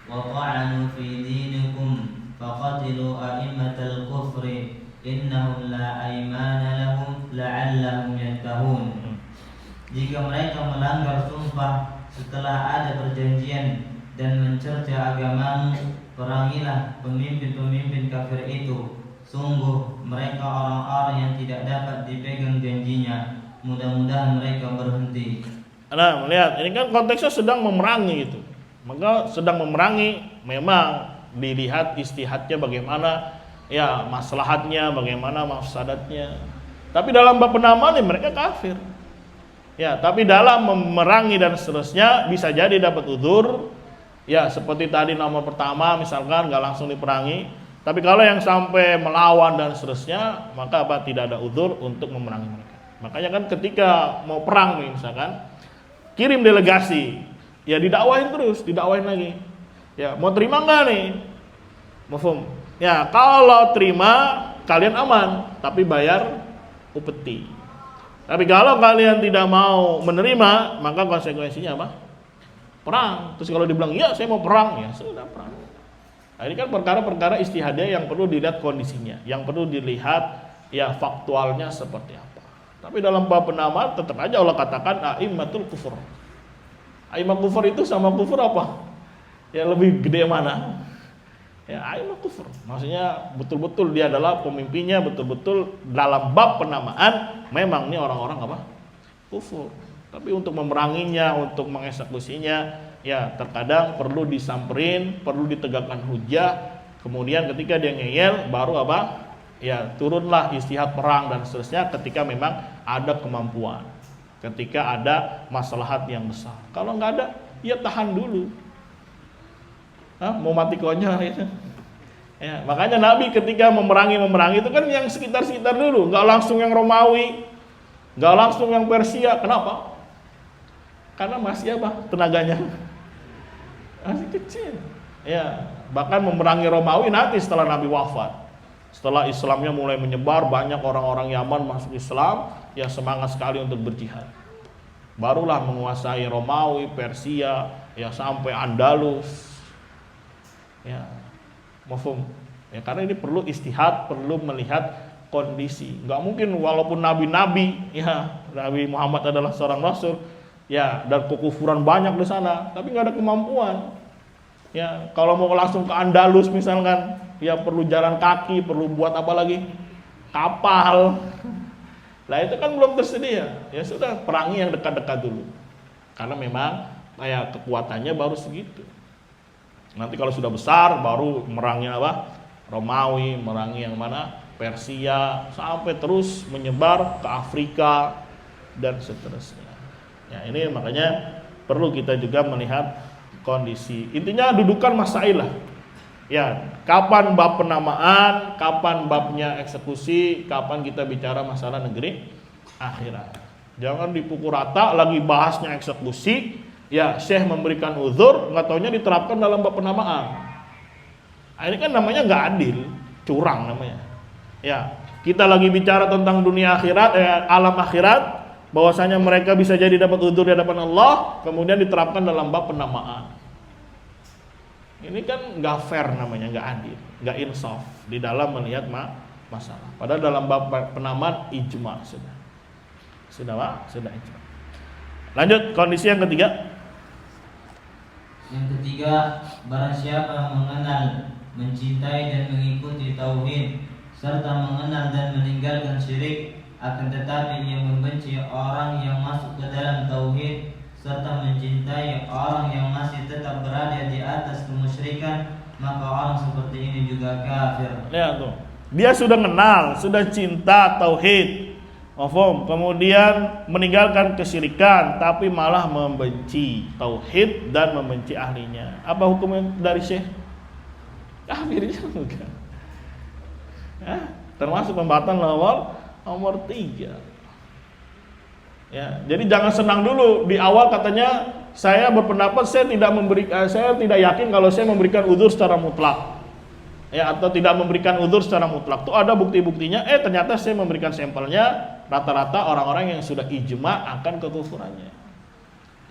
wa ta'anu fi dinikum faqatilu a'immatal kufri innahum la aymana lahum la'allahum yattaqun. Jika mereka melanggar sumpah setelah ada perjanjian dan mencerca agamamu, perangilah pemimpin-pemimpin kafir itu. Sungguh mereka orang-orang yang tidak dapat dipegang janjinya. Mudah-mudahan mereka berhenti.
Nah, melihat ini kan konteksnya sedang memerangi itu. Maka sedang memerangi memang dilihat istihadnya bagaimana, ya maslahatnya bagaimana, mafsadatnya. Tapi dalam bab penamaan mereka kafir. Ya, tapi dalam memerangi dan seterusnya bisa jadi dapat udzur. Ya, seperti tadi nomor pertama misalkan nggak langsung diperangi. Tapi kalau yang sampai melawan dan seterusnya, maka apa? Tidak ada udzur untuk memerangi mereka. Makanya kan ketika mau perang nih misalkan, kirim delegasi, ya didakwahin terus, didakwahin lagi. Ya, mau terima nggak nih? Mafhum? Ya, kalau terima kalian aman, tapi bayar upeti. Tapi kalau kalian tidak mau menerima, maka konsekuensinya apa? Perang. Terus kalau dibilang, ya saya mau perang, ya sudah perang. Nah, ini kan perkara-perkara istihadiyah yang perlu dilihat kondisinya, yang perlu dilihat ya faktualnya seperti apa. Tapi dalam bab penamaan tetap aja Allah katakan a'immatul kufur. A'immah kufur itu sama kufur apa? Ya lebih gede mana? Ya a'immah kufur. Maksudnya betul-betul dia adalah pemimpinnya, betul-betul dalam bab penamaan memang ini orang-orang apa? Kufur. Tapi untuk memeranginya, untuk mengeksekusinya, ya terkadang perlu disamperin, perlu ditegakkan hujah. Kemudian ketika dia ngeyel, baru apa? Ya turunlah istihad perang dan seterusnya ketika memang ada kemampuan, ketika ada maslahat yang besar. Kalau nggak ada, ya tahan dulu. Mau mati konyol ya. Ya, makanya Nabi ketika memerangi itu kan yang sekitar-sekitar dulu, nggak langsung yang Romawi, nggak langsung yang Persia. Kenapa? Karena masih apa? Tenaganya masih kecil. Ya, bahkan memerangi Romawi nanti setelah Nabi wafat. Setelah Islamnya mulai menyebar, banyak orang-orang Yaman masuk Islam, ya semangat sekali untuk berjihad. Barulah menguasai Romawi, Persia, ya sampai Andalus. Ya, mafhum. Ya karena ini perlu istihad, perlu melihat kondisi. Enggak mungkin walaupun nabi-nabi, ya Nabi Muhammad adalah seorang rasul, ya dan kekufuran banyak di sana, tapi nggak ada kemampuan. Ya kalau mau langsung ke Andalus misalkan, ya perlu jalan kaki, perlu buat apa lagi? Kapal. Lah itu kan belum tersedia. Ya sudah, perangi yang dekat-dekat dulu. Karena memang ya kekuatannya baru segitu. Nanti kalau sudah besar baru merangi apa? Romawi, merangi yang mana? Persia, sampai terus menyebar ke Afrika dan seterusnya. Ya ini makanya perlu kita juga melihat kondisi. Intinya dudukan masailah. Ya, kapan bab penamaan, kapan babnya eksekusi, kapan kita bicara masalah negeri akhirat. Jangan dipukul rata lagi bahasnya eksekusi, ya Syekh memberikan uzur, nggak taunya diterapkan dalam bab penamaan. Nah, ini kan namanya nggak adil, curang namanya. Ya, kita lagi bicara tentang dunia akhirat, alam akhirat, bahwasanya mereka bisa jadi dapat uzur di hadapan Allah, kemudian diterapkan dalam bab penamaan. Ini kan nggak fair namanya, nggak adil, nggak insaf di dalam melihat masalah. Padahal dalam bab penamaan ijma sudah ijma. Lanjut kondisi yang ketiga.
Yang ketiga, barang siapa mengenal, mencintai dan mengikuti tauhid serta mengenal dan meninggalkan syirik, akan tetapi ia membenci orang yang masuk ke dalam tauhid serta mencintai orang yang masih tetap berada di atas kemusyrikan, maka orang seperti ini juga kafir.
Lihat tuh. Dia sudah kenal, sudah cinta tauhid. Mafhum? Kemudian meninggalkan kesyirikan tapi malah membenci tauhid dan membenci ahlinya. Apa hukumnya dari Syekh? Kafir juga. Termasuk pembahasan nomor 3. Ya, jadi jangan senang dulu di awal katanya saya berpendapat saya tidak yakin kalau saya memberikan udzur secara mutlak. Ya, atau tidak memberikan udzur secara mutlak. Tuh ada bukti-buktinya, ternyata saya memberikan sampelnya, rata-rata orang-orang yang sudah ijma akan kekufurannya.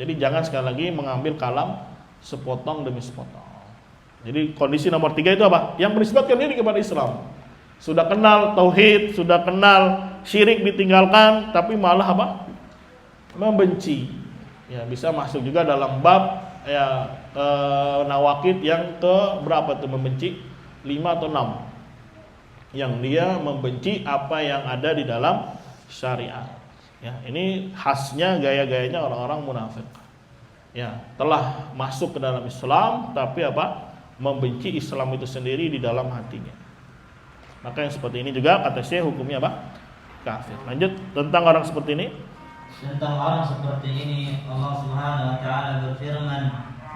Jadi jangan sekali lagi mengambil kalam sepotong demi sepotong. Jadi kondisi nomor 3 itu apa? Yang menisbatkan diri kepada Islam. Sudah kenal tauhid, sudah kenal syirik ditinggalkan, tapi malah apa? Membenci. Ya, bisa masuk juga dalam bab ya nawakid yang ke berapa tuh membenci? 5 atau 6. Yang dia membenci apa yang ada di dalam syariat. Ya, ini khasnya gaya-gayanya orang-orang munafik. Ya, telah masuk ke dalam Islam tapi apa? Membenci Islam itu sendiri di dalam hatinya. Maka yang seperti ini juga kata Syekh hukumnya apa? Kafir. Lanjut tentang orang seperti ini.
Tentang orang seperti ini Allah Subhanahu wa taala berfirman,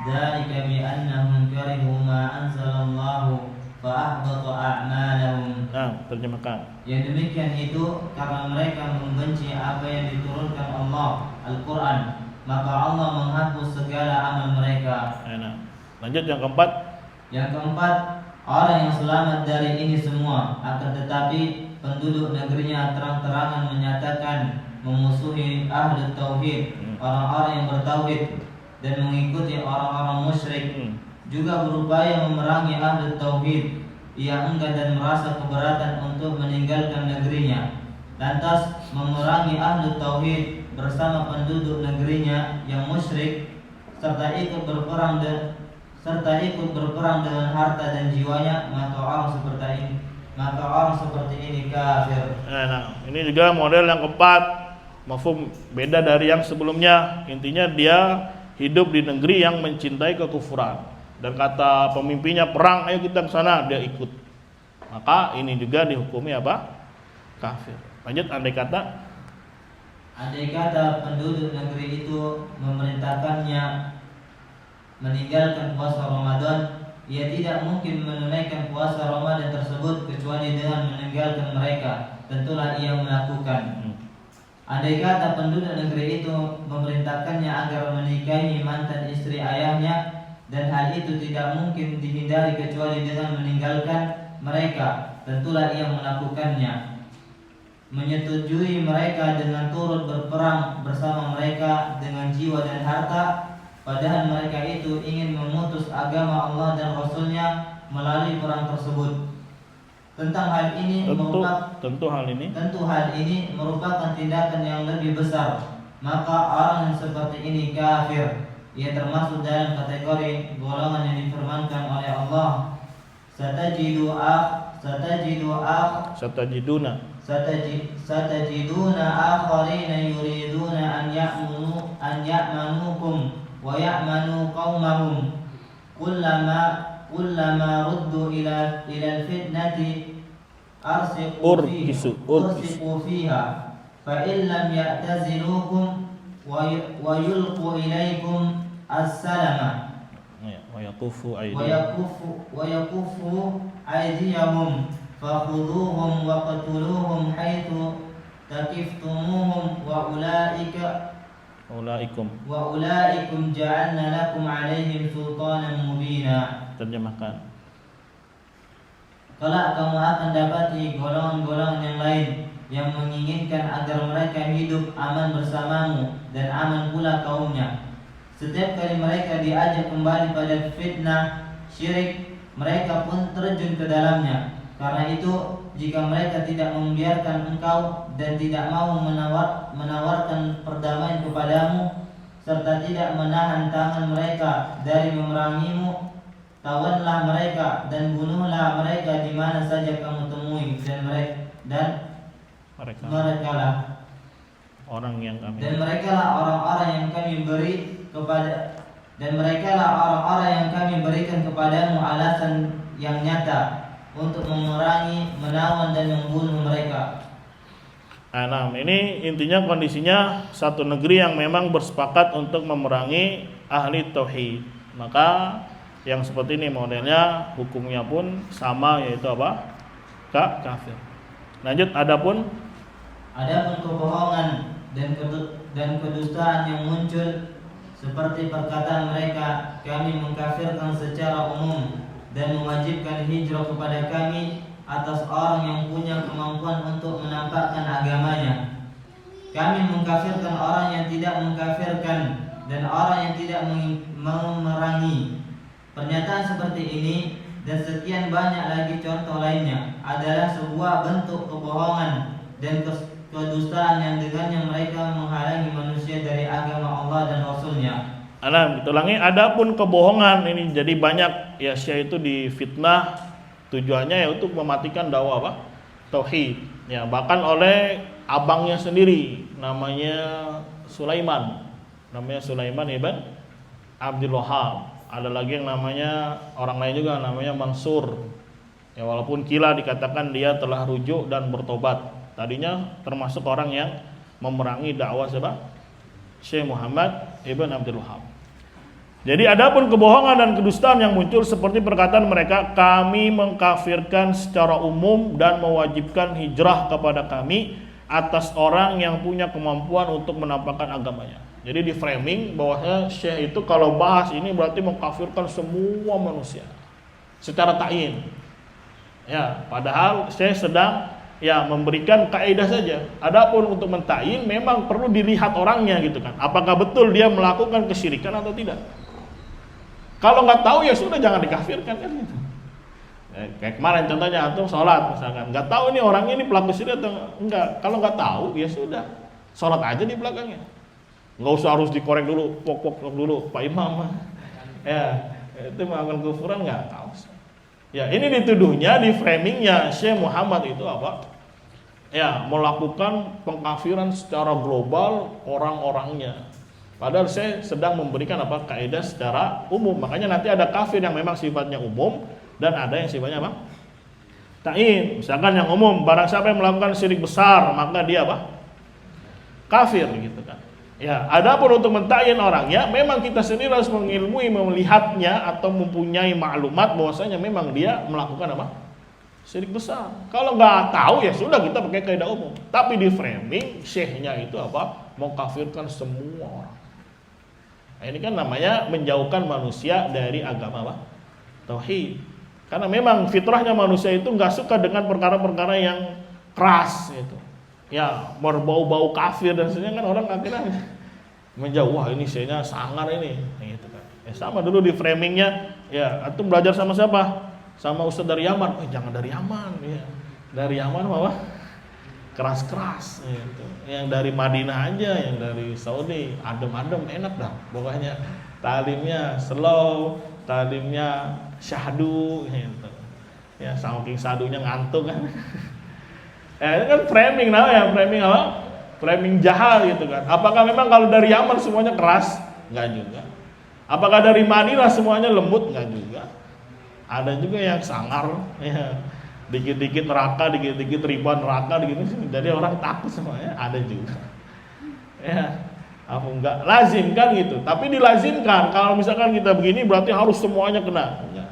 "Dzalika bi annahum karihu ma anzalallahu fa ahbata a'malahum."
Nah, terjemahkan.
Yang demikian itu karena mereka membenci apa yang diturunkan Allah, Al-Qur'an, maka Allah menghapus segala amal mereka.
Nah, lanjut yang keempat.
Yang keempat, orang yang selamat dari ini semua, akan tetapi penduduk negerinya terang-terangan menyatakan memusuhi ahli tauhid, orang-orang yang bertauhid dan mengikuti orang-orang musyrik, juga berupaya memerangi ahli tauhid. Ia enggan dan merasa keberatan untuk meninggalkan negerinya, lantas memerangi ahli tauhid bersama penduduk negerinya yang musyrik, serta ikut berperang dengan harta dan jiwanya, maka orang seperti ini kafir.
Nah, ini juga model yang keempat, mafhum beda dari yang sebelumnya. Intinya dia hidup di negeri yang mencintai kekufuran dan kata pemimpinnya perang, ayo kita ke sana, dia ikut. Maka ini juga dihukumi apa? Kafir. Lanjut, andai kata
penduduk negeri itu memerintahkannya meninggalkan puasa Ramadan, ia tidak mungkin menunaikan puasa Ramadan tersebut kecuali dengan meninggalkan mereka. Tentulah ia melakukan. Andai kata penduduk negeri itu memerintahkannya agar menikahi mantan istri ayahnya, dan hal itu tidak mungkin dihindari kecuali dengan meninggalkan mereka, tentulah ia melakukannya. Menyetujui mereka dengan turut berperang bersama mereka dengan jiwa dan harta, padahal mereka itu ingin memutus agama Allah dan Rasulnya melalui perang tersebut. Tentu hal ini merupakan tindakan yang lebih besar. Maka orang yang seperti ini kafir. Ia termasuk dalam kategori golongan yang difirmankan oleh Allah, satajiduna akharina yuriduna an ya'manukum wa ya'manu qaumahum kullama ruddu ila al-fitnati ursiqu fiha fa in lam ya'tazilukum wa yulqu ilaykum as-salama wa yakufu aydiyahum fakhudhuhum wa qatuluhum haitsu taqiftumuhum wa ulaikum ja'alna lakum alaihim sultanan mubina.
Terjemahkan.
Kelak kamu akan dapati golongan-golongan yang lain yang menginginkan agar mereka hidup aman bersamamu dan aman pula kaumnya. Setiap kali mereka diajak kembali pada fitnah syirik, mereka pun terjun ke dalamnya. Karena itu, jika mereka tidak membiarkan engkau dan tidak mau menawarkan perdamaian kepadamu, serta tidak menahan tangan mereka dari memerangimu, tawanlah mereka dan bunuhlah mereka di mana saja kamu temui, dan mereka lah
orang yang kami
dan mereka lah orang-orang yang kami beri kepada dan mereka lah orang-orang yang kami berikan kepadamu alasan yang nyata untuk memerangi, menawan dan membunuh mereka.
Nah, ini intinya kondisinya satu negeri yang memang bersepakat untuk memerangi ahli tauhid. Maka yang seperti ini modelnya hukumnya pun sama, yaitu apa? Kafir. Lanjut, adapun
kebohongan dan kedustaan yang muncul seperti perkataan mereka, kami mengkafirkan secara umum dan mewajibkan hijrah kepada kami atas orang yang punya kemampuan untuk menampakkan agamanya. Kami mengkafirkan orang yang tidak mengkafirkan dan orang yang tidak memerangi. Pernyataan seperti ini dan sekian banyak lagi contoh lainnya adalah sebuah bentuk kebohongan dan kedustaan yang dengannya mereka menghalangi manusia dari agama Allah dan Rasulnya.
Ditulangi, adapun kebohongan ini jadi banyak ya, Syekh itu difitnah, tujuannya ya untuk mematikan dakwah apa? Tauhid. Ya, bahkan oleh abangnya sendiri namanya Sulaiman. Namanya Sulaiman ibn Abdul Wahab. Ada lagi yang namanya orang lain juga namanya Mansur. Ya, walaupun kila dikatakan dia telah rujuk dan bertobat. Tadinya termasuk orang yang memerangi dakwah siapa? Syekh Muhammad ibn Abdul Wahab. Jadi adapun kebohongan dan kedustaan yang muncul seperti perkataan mereka, kami mengkafirkan secara umum dan mewajibkan hijrah kepada kami atas orang yang punya kemampuan untuk menampakkan agamanya. Jadi di framing bahwasanya Syekh itu kalau bahas ini berarti mengkafirkan semua manusia secara ta'yin. Ya, padahal Syekh sedang ya memberikan kaidah saja. Adapun untuk mentakyin memang perlu dilihat orangnya gitu kan. Apakah betul dia melakukan kesyirikan atau tidak? Kalau nggak tahu ya sudah, jangan dikafirkan kan gitu. Kayak kemarin contohnya antum sholat misalkan, nggak tahu ini orang ini pelaku syirik atau enggak. Kalau nggak tahu ya sudah, sholat aja di belakangnya. Nggak usah harus dikorek dulu, pok dulu Pak Imam. Ya itu melakukan kufuran nggak tahu. Ya ini dituduhnya di framingnya Syekh Muhammad itu apa? Ya melakukan pengkafiran secara global orang-orangnya. Padahal saya sedang memberikan apa? Kaidah secara umum. Makanya nanti ada kafir yang memang sifatnya umum dan ada yang sifatnya apa? Ta'in. Misalkan yang umum, barang siapa yang melakukan syirik besar, maka dia apa? Kafir gitu kan. Ya, adapun untuk mentakyin orangnya, memang kita sendiri harus mengilmui, melihatnya atau mempunyai maklumat bahwasanya memang dia melakukan apa? Syirik besar. Kalau nggak tahu ya sudah, kita pakai kaidah umum. Tapi di framing syekhnya itu apa? Mengkafirkan semua orang. Nah, ini kan namanya menjauhkan manusia dari agama apa? Tauhid. Karena memang fitrahnya manusia itu nggak suka dengan perkara-perkara yang keras gitu. Ya, berbau-bau kafir dan sebagainya kan orang akhirnya menjauh, wah ini sehnya sangar ini gitu kan. Ya sama dulu di framingnya, ya antum belajar sama siapa? Sama ustaz dari Yaman. Jangan dari Yaman ya. Dari Yaman apa? Keras-keras gitu. Yang dari Madinah aja, yang dari Saudi adem-adem enak dah. Pokoknya talimnya slow, talimnya syahdu gitu. Ya saking sadunya ngantuk kan. Ini kan framing namanya, framing apa? Framing jahal gitu kan. Apakah memang kalau dari Yaman semuanya keras? Enggak juga. Apakah dari Madinah semuanya lembut? Enggak juga. Ada juga yang sangar, ya. Dikit-dikit neraka, dikit-dikit ribuan neraka, dikit-dikit. Jadi orang takut semuanya. Ada juga. Ya, apa enggak lazim kan gitu. Tapi dilazimkan. Kalau misalkan kita begini berarti harus semuanya kena. Enggak.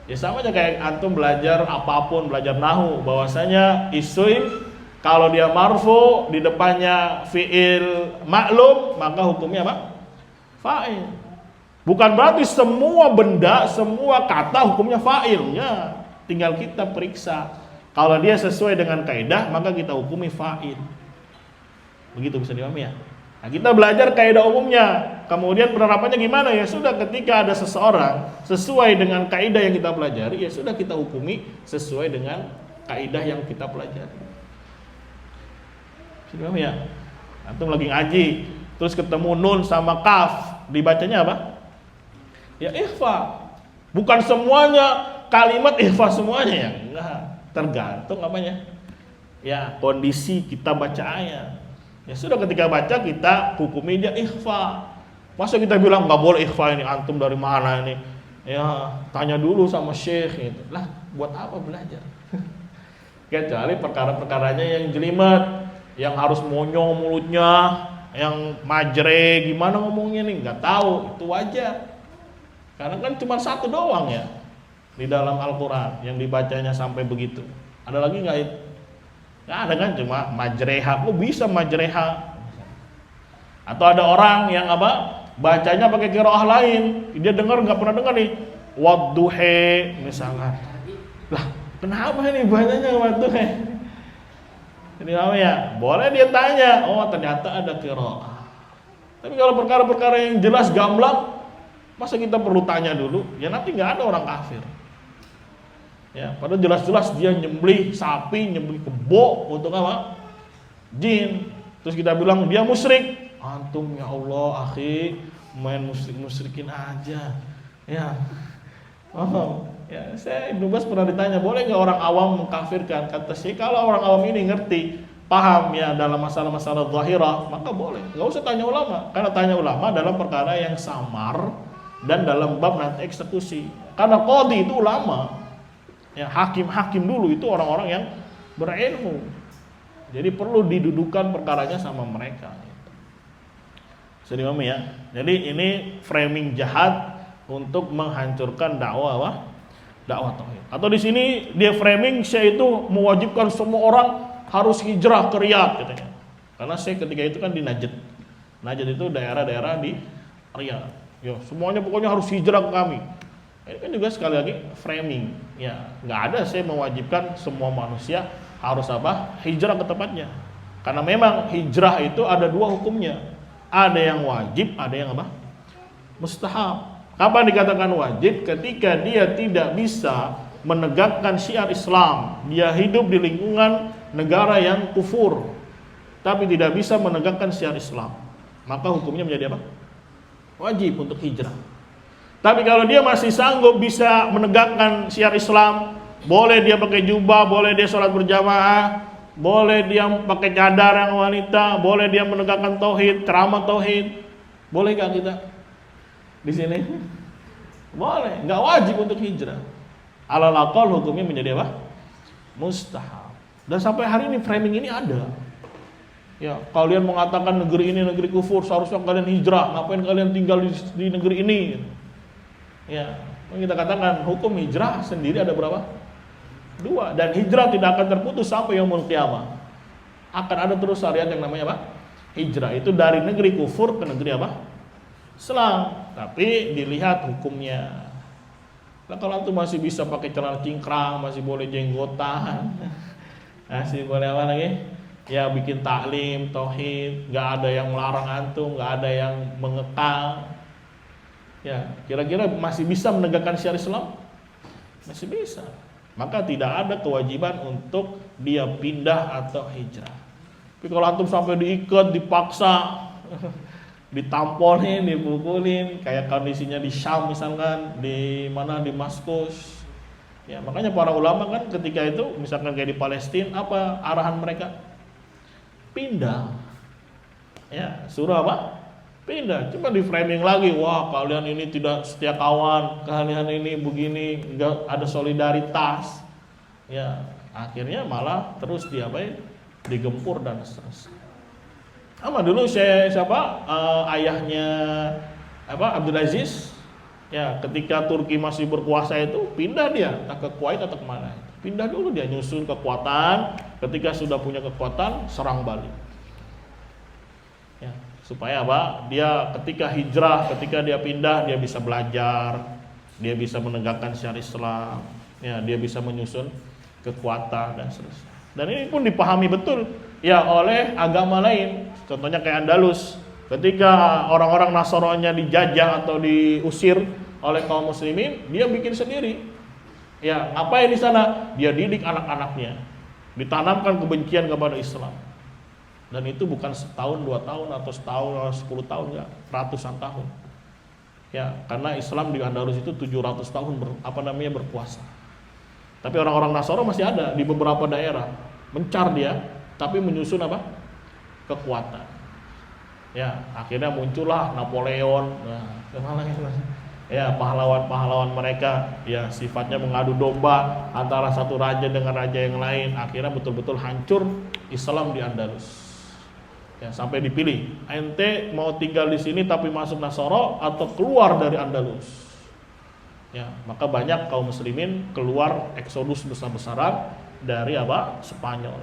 Ya sama aja kayak antum belajar apapun, belajar nahu, bahwasanya isim kalau dia marfu di depannya fiil maklum, maka hukumnya apa? Fa'il. Bukan berarti semua benda, semua kata hukumnya fa'il. Ya, tinggal kita periksa. Kalau dia sesuai dengan kaidah, maka kita hukumi fa'il. Begitu bisa dipahami ya? Nah, kita belajar kaidah umumnya. Kemudian penerapannya gimana? Ya sudah, ketika ada seseorang sesuai dengan kaidah yang kita pelajari, ya sudah kita hukumi sesuai dengan kaidah yang kita pelajari. Bisa dipahami ya? Antum lagi ngaji, terus ketemu nun sama kaf, dibacanya apa? Ya ikhfa. Bukan semuanya kalimat ikhfa semuanya ya, enggak. Tergantung apanya? Ya kondisi kita baca ayat. Ya sudah, ketika baca kita hukumi dia ikhfa. Masa kita bilang nggak boleh ikhfa, ini antum dari mana ini? Ya tanya dulu sama syekh gitu. Lah buat apa belajar? Kecuali perkara-perkaranya yang jelimet, yang harus monyong mulutnya, yang majre gimana ngomongnya nih nggak tahu, itu wajar. Karena kan cuma satu doang ya di dalam Al-Quran yang dibacanya sampai begitu. Ada lagi nggak itu? Nggak ada kan, cuma majreha. Kok bisa majreha? Atau ada orang yang apa? Bacanya pakai qiraah lain. Dia dengar nggak pernah dengar nih. Wadduhe misalnya. Lah, kenapa ini bacanya wadduhe? Ini apa ya? Boleh dia tanya. Oh, ternyata ada qiraah. Tapi kalau perkara-perkara yang jelas gamblang, masa kita perlu tanya dulu? Ya nanti nggak ada orang kafir. Ya, padahal jelas-jelas dia nyembelih sapi, nyembelih kebo untuk apa? Jin. Terus kita bilang dia musyrik. Antum ya Allah, akhi, main musyrikin aja. Ya. Oh, ya, saya Ibnu Bas pernah ditanya, boleh nggak orang awam mengkafirkan? Kata saya, kalau orang awam ini ngerti, paham ya dalam masalah-masalah zahirah, maka boleh. Nggak usah tanya ulama, karena tanya ulama dalam perkara yang samar dan dalam bab nanti eksekusi. Karena qadhi itu ulama. Ya, hakim-hakim dulu itu orang-orang yang berilmu. Jadi perlu didudukan perkaranya sama mereka. Jadi ya. Jadi ini framing jahat untuk menghancurkan dakwah apa? Dakwah tauhid. Atau di sini dia framing Syekh itu mewajibkan semua orang harus hijrah ke Riyadh katanya. Karena Syekh ketika itu kan di Najd. Najd itu daerah-daerah di Riyadh. Ya, semuanya pokoknya harus hijrah ke kami. Ini kan juga sekali lagi framing. Ya, nggak ada Syekh mewajibkan semua manusia harus apa? Hijrah ke tempatnya. Karena memang hijrah itu ada dua hukumnya. Ada yang wajib, ada yang apa? Mustahab. Kapan dikatakan wajib? Ketika dia tidak bisa menegakkan syiar Islam, dia hidup di lingkungan negara yang kufur, tapi tidak bisa menegakkan syiar Islam, maka hukumnya menjadi apa? Wajib untuk hijrah. Tapi kalau dia masih sanggup bisa menegakkan syiar Islam, boleh dia pakai jubah, boleh dia sholat berjamaah, boleh dia pakai cadar yang wanita, boleh dia menegakkan tauhid, ceramah tauhid, boleh gak kita di sini? Boleh, nggak wajib untuk hijrah. Alal aqal hukumnya menjadi apa? Mustahab. Dan sampai hari ini framing ini ada. Ya, kalian mengatakan negeri ini negeri kufur, seharusnya kalian hijrah. Ngapain kalian tinggal di negeri ini? Ya, kita katakan hukum hijrah sendiri ada berapa? 2. Dan hijrah tidak akan terputus sampai yaumul qiyamah. Akan ada terus syariat yang namanya apa? Hijrah. Itu dari negeri kufur ke negeri apa? Islam. Tapi dilihat hukumnya. Nah, kalau antum masih bisa pakai celana cingkrang, masih boleh jenggotan, masih boleh apa lagi? Ya bikin taklim, tauhid, nggak ada yang melarang antum, nggak ada yang mengekang. Ya, kira-kira masih bisa menegakkan syariat Islam? Masih bisa. Maka tidak ada kewajiban untuk dia pindah atau hijrah. Tapi kalau antum sampai diikat, dipaksa, ditampolin, dipukulin, kayak kondisinya di Syam misalkan, di mana di Damaskus. Ya, makanya para ulama kan ketika itu misalkan kayak di Palestina, apa arahan mereka? Pindah. Ya, suruh apa? Pindah. Cuma di framing lagi, wah kalian ini tidak setia kawan, kalian ini begini, enggak ada solidaritas. Ya, akhirnya malah terus diapain? Digempur dan seterusnya. Sama dulu ayahnya Abdul Aziz, ya ketika Turki masih berkuasa itu pindah dia ke Kuwait atau kemana? Pindah dulu dia nyusun kekuatan, ketika sudah punya kekuatan serang balik. Ya, supaya apa? Dia ketika hijrah, ketika dia pindah dia bisa belajar, dia bisa menegakkan syariat Islam, ya dia bisa menyusun kekuatan dan seterusnya. Dan ini pun dipahami betul ya oleh agama lain. Contohnya kayak Andalus, ketika orang-orang Nasrani dijajah atau diusir oleh kaum muslimin, dia bikin sendiri. Ya, ngapain di sana? Dia didik anak-anaknya, ditanamkan kebencian kepada Islam. Dan itu bukan setahun, 2 tahun, atau setahun, atau 10 tahun, enggak, ratusan tahun. Ya, karena Islam di Andalus itu 700 tahun berpuasa. Tapi orang-orang Nasoro masih ada di beberapa daerah. Mencar dia, tapi menyusun kekuatan. Ya, akhirnya muncullah Napoleon. Nah, ya, pahlawan-pahlawan mereka ya sifatnya mengadu domba antara satu raja dengan raja yang lain. Akhirnya betul-betul hancur Islam di Andalus. Ya, sampai dipilih, ente mau tinggal di sini tapi masuk Nasoro atau keluar dari Andalus. Ya, maka banyak kaum muslimin keluar eksodus besar-besaran dari Spanyol.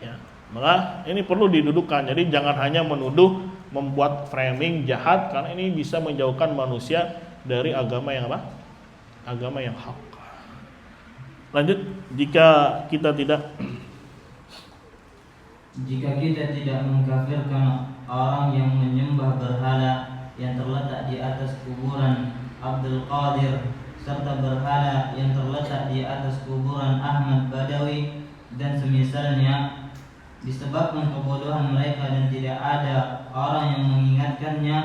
Ya, maka ini perlu didudukkan. Jadi jangan hanya menuduh, membuat framing jahat, karena ini bisa menjauhkan manusia dari agama yang agama yang hak. Lanjut, jika kita tidak
mengkafirkan orang yang menyembah berhala yang terletak di atas kuburan Abdul Qadir, serta berhala yang terletak di atas kuburan Ahmad Badawi dan semisalnya, disebabkan kebodohan mereka dan tidak ada orang yang mengingatkannya,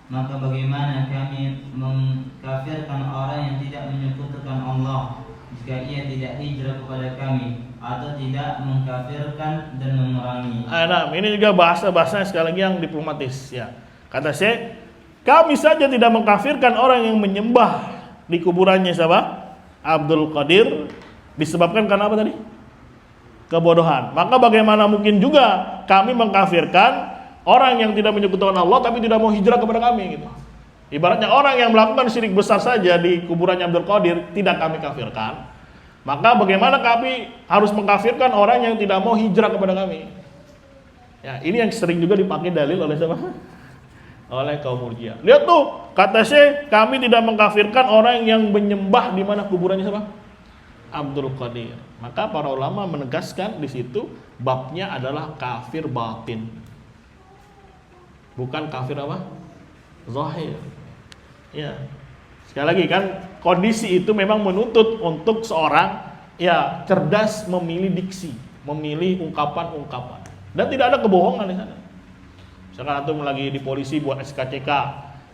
maka bagaimana kami mengkafirkan orang yang tidak menyekutukan Allah jika ia tidak hijrah kepada kami atau tidak mengkafirkan dan memerangi.
Nah, ini juga bahasa-bahasa sekali lagi yang diplomatis ya. Kata Syekh, kami saja tidak mengkafirkan orang yang menyembah di kuburannya siapa? Abdul Qadir, disebabkan karena apa tadi? Kebodohan. Maka bagaimana mungkin juga kami mengkafirkan orang yang tidak menyekutukan Allah tapi tidak mau hijrah kepada kami gitu. Ibaratnya orang yang melakukan syirik besar saja di kuburannya Abdul Qadir tidak kami kafirkan. Maka bagaimana kami harus mengkafirkan orang yang tidak mau hijrah kepada kami? Ya, ini yang sering juga dipakai dalil oleh siapa? Oleh kaum Murji'ah. Lihat tuh, kata Syekh, kami tidak mengkafirkan orang yang menyembah di mana kuburannya siapa? Abdul Qadir. Maka para ulama menegaskan di situ babnya adalah kafir batin. Bukan kafir zahir. Ya. Sekali lagi kan, kondisi itu memang menuntut untuk seorang ya cerdas memilih diksi, memilih ungkapan-ungkapan, dan tidak ada kebohongan di sana. Misalkan antum lagi di polisi buat SKCK,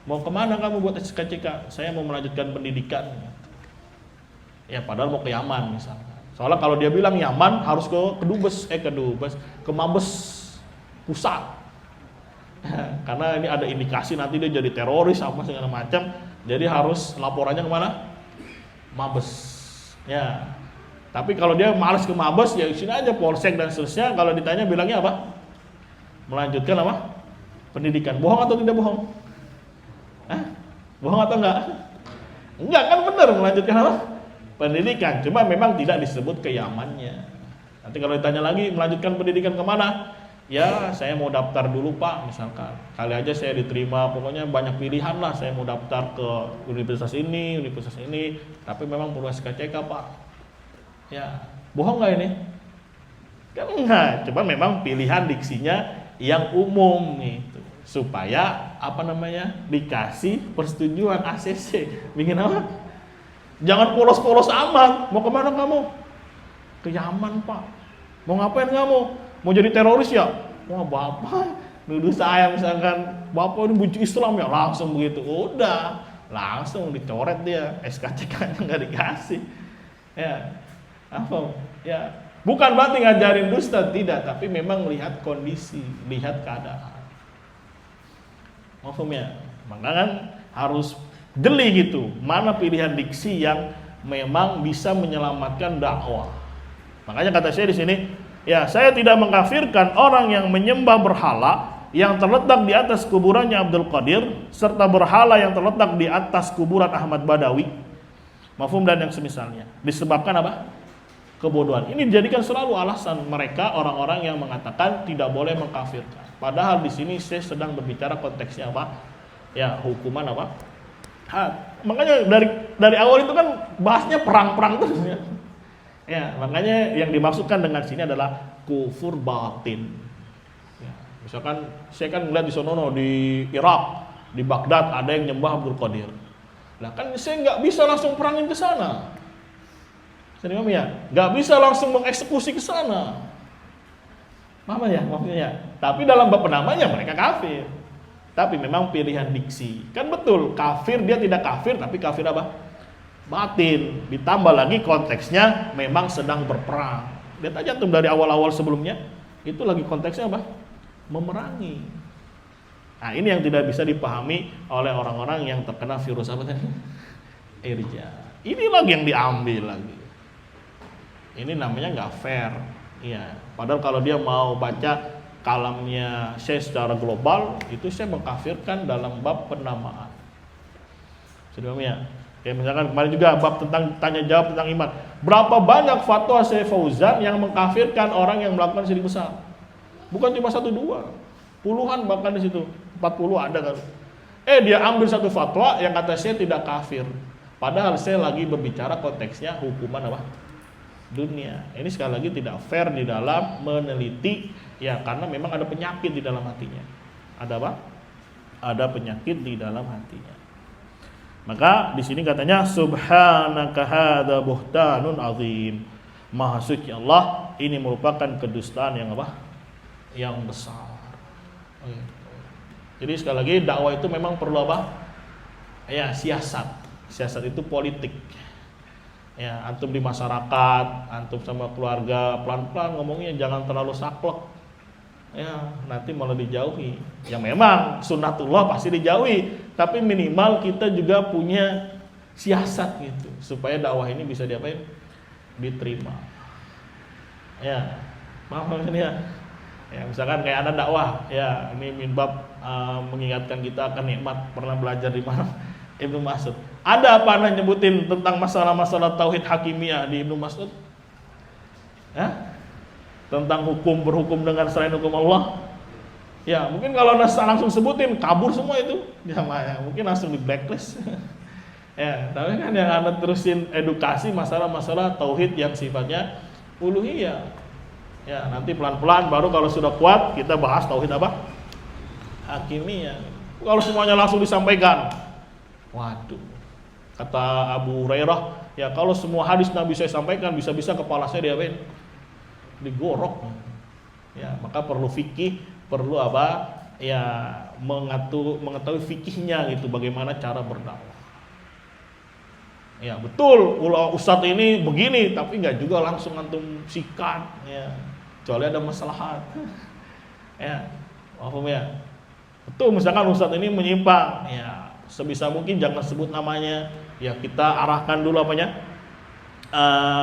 mau kemana kamu buat SKCK? Saya mau melanjutkan pendidikan. Ya padahal mau ke Yaman misalkan. Soalnya kalau dia bilang Yaman harus ke Mabes pusat. Karena ini ada indikasi nanti dia jadi teroris apa segala macam. Jadi harus laporannya kemana? Mabes. Ya. Tapi kalau dia malas ke Mabes, ya sini aja polsek dan seterusnya. Kalau ditanya bilangnya apa? Melanjutkan pendidikan. Bohong atau tidak bohong? Bohong atau enggak? Enggak, kan benar melanjutkan pendidikan. Cuma memang tidak disebut ke Yamannya. Nanti kalau ditanya lagi melanjutkan pendidikan kemana? Ya saya mau daftar dulu Pak, misalkan. Kali aja saya diterima, pokoknya banyak pilihan lah. Saya mau daftar ke universitas ini, tapi memang perlu SKCK Pak. Ya, bohong nggak ini? Kan enggak, coba memang pilihan diksinya yang umum gitu. Supaya dikasih persetujuan ACC. Bikin apa? Jangan polos-polos amat. Mau kemana kamu? Ke Yaman Pak. Mau ngapain kamu? Mau jadi teroris ya? Wah bapak nuduh saya misalkan bapak ini benci Islam ya, langsung begitu. Udah langsung dicoret dia, SKCK-nya nggak dikasih. Ya apa? Ya bukan berarti ngajarin dusta, tidak, tapi memang lihat kondisi, lihat keadaan. Maksudnya, maka kan harus jeli gitu. Mana pilihan diksi yang memang bisa menyelamatkan dakwah. Makanya kata saya di sini, ya, saya tidak mengkafirkan orang yang menyembah berhala yang terletak di atas kuburannya Abdul Qadir serta berhala yang terletak di atas kuburan Ahmad Badawi. Mafhum dan yang semisalnya. Disebabkan apa? Kebodohan. Ini dijadikan selalu alasan mereka orang-orang yang mengatakan tidak boleh mengkafirkan. Padahal di sini saya sedang berbicara konteksnya apa? Ya, hukuman apa? Makanya dari awal itu kan bahasnya perang-perang terus ya. Ya, makanya yang dimaksudkan dengan sini adalah kufur batin. Ya, misalkan saya kan melihat di sono di Irak, di Baghdad ada yang nyembah Abdul Qadir. Lah kan saya nggak bisa langsung perangin ke sana. Saya ya, nggak bisa langsung mengeksekusi ke sana. Paham ya maksudnya? Tapi dalam bab penamanya mereka kafir. Tapi memang pilihan diksi. Kan betul, kafir dia tidak kafir, tapi kafir apa? Batin. Ditambah lagi konteksnya memang sedang berperang. Lihat aja tuh dari awal-awal sebelumnya, itu lagi konteksnya apa? Memerangi. Nah, ini yang tidak bisa dipahami oleh orang-orang yang terkena virus apa tadi? Irja. Ini lagi yang diambil lagi. Ini namanya nggak fair. Iya. Padahal kalau dia mau baca kalamnya saya secara global, itu saya mengkafirkan dalam bab penamaan. Sudah ya. Ya misalkan kemarin juga bab tentang tanya jawab tentang iman. Berapa banyak fatwa Syekh Fauzan yang mengkafirkan orang yang melakukan syirik besar? Bukan cuma 1 2, puluhan bahkan di situ. 40 ada kan. Dia ambil satu fatwa yang kata saya tidak kafir. Padahal saya lagi berbicara konteksnya hukuman apa? Dunia. Ini sekali lagi tidak fair di dalam meneliti ya, karena memang ada penyakit di dalam hatinya. Ada apa? Ada penyakit di dalam hatinya. Maka di sini katanya subhanaka hadza buhtanun azim. Maha suci Allah, ini merupakan kedustaan yang apa? Yang besar. Jadi sekali lagi dakwah itu memang perlu apa? Ya, siasat. Siasat itu politik. Ya, antum di masyarakat, antum sama keluarga, pelan-pelan ngomongnya jangan terlalu saklek. Ya, nanti malah dijauhi. Ya memang sunnatullah pasti dijauhi, tapi minimal kita juga punya siasat gitu supaya dakwah ini bisa diapain? Diterima. Ya, maaf ini ya. Ya, misalkan kayak ada dakwah, ya ini minbab mengingatkan kita akan nikmat pernah belajar di mana? Ibnu Mas'ud. Ada apa Anda nyebutin tentang masalah-masalah tauhid hakimiyah di Ibnu Mas'ud? Ya? Tentang hukum berhukum dengan selain hukum Allah? Ya, mungkin kalau Anda langsung sebutin kabur semua itu. Ya, mungkin langsung di blacklist. Ya, tapi kan yang Anda terusin edukasi masalah-masalah tauhid yang sifatnya uluhiyah. Ya, nanti pelan-pelan baru kalau sudah kuat kita bahas tauhid apa? Hakimiyah. Kalau semuanya langsung disampaikan, waduh. Kata Abu Hurairah, ya kalau semua hadis Nabi saya sampaikan, bisa-bisa kepala saya diapain? Digorok. Ya, maka perlu fikih, perlu apa? Ya, mengetahui fikihnya gitu, bagaimana cara berdakwah. Ya, betul, ustadz ini begini, tapi nggak juga langsung antum sikat, ya. Kecuali ada maslahat. Ya, paham ya? Betul, misalkan ustadz ini menyimpang, ya sebisa mungkin jangan sebut namanya. Ya kita arahkan dulu apanya?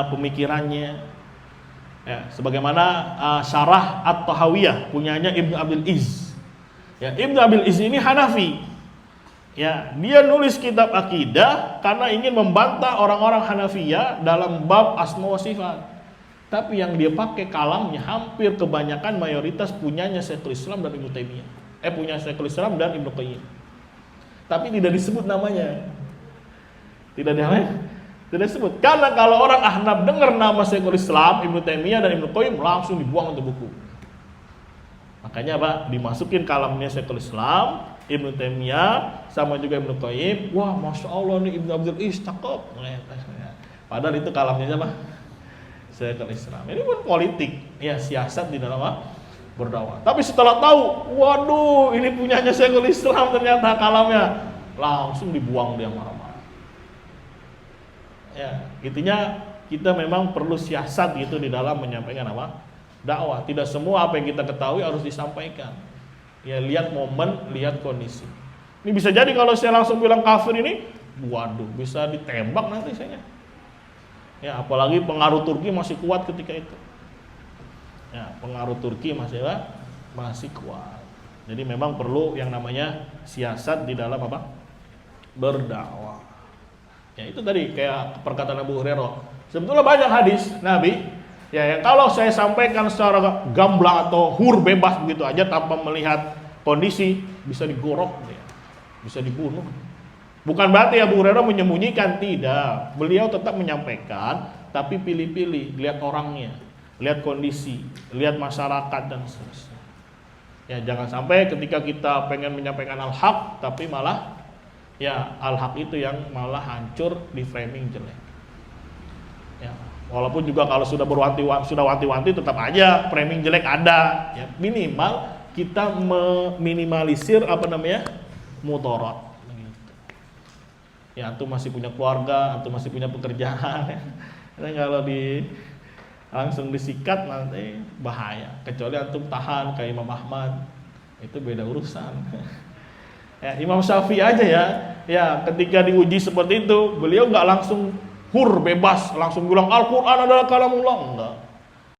Pemikirannya. Ya, sebagaimana syarah At-Tahawiyah punyanya Ibnu Abil Izz. Ya, Ibnu Abil Izz ini Hanafi. Ya, dia nulis kitab akidah karena ingin membantah orang-orang Hanafiyah dalam bab asma wa sifat. Tapi yang dia pakai kalamnya hampir kebanyakan mayoritas punyanya Syekhul Islam dan Ibnu Taimiyah. Punya Syekhul Islam dan Ibnu Qayyim. Tapi tidak disebut namanya. Tidak disebut. Karena kalau orang Ahnaf dengar nama Syekhul Islam, Ibnu Taimiyah dan Ibnu Qayyim langsung dibuang untuk buku. Makanya apa? Dimasukin kalamnya Syekhul Islam, Ibnu Taimiyah sama juga Ibnu Qayyim. Wah, masya Allah nih Ibnu Abdul Is cakep. Padahal itu kalamnya siapa? Syekhul Islam. Ini pun politik, ya siasat di dalam apa? Berdakwah. Tapi setelah tahu, waduh, ini punyanya Syekhul Islam ternyata kalamnya, langsung dibuang dia marah-marah. Ya, intinya kita memang perlu siasat gitu di dalam menyampaikan apa? Dakwah. Tidak semua apa yang kita ketahui harus disampaikan. Ya, lihat momen, lihat kondisi. Ini bisa jadi kalau saya langsung bilang kafir ini, waduh, bisa ditembak nanti saya. Ya, apalagi pengaruh Turki masih kuat ketika itu. Ya, pengaruh Turki masih kuat. Jadi memang perlu yang namanya siasat di dalam apa? Berdakwah. Ya itu tadi kayak perkataan Abu Hurairah. Sebetulnya banyak hadis Nabi ya yang kalau saya sampaikan secara gamblang atau hur bebas begitu aja tanpa melihat kondisi bisa digorok ya. Bisa dibunuh. Bukan berarti Abu Hurairah menyembunyikan, tidak. Beliau tetap menyampaikan tapi pilih-pilih, lihat orangnya, lihat kondisi, lihat masyarakat dan seterusnya. Ya jangan sampai ketika kita pengen menyampaikan al-haq tapi malah ya al-haq itu yang malah hancur di framing jelek. Ya, Walaupun juga kalau sudah wanti-wanti tetap aja framing jelek ada. Ya, minimal kita meminimalisir mudarat. Ya, antum masih punya keluarga, antum masih punya pekerjaan. Karena kalau langsung disikat nanti bahaya. Kecuali antum tahan kayak Imam Ahmad, itu beda urusan. Ya, Imam Syafi'i aja ya ketika diuji seperti itu, beliau nggak langsung bebas langsung bilang Al-Quran adalah kalamullah, enggak.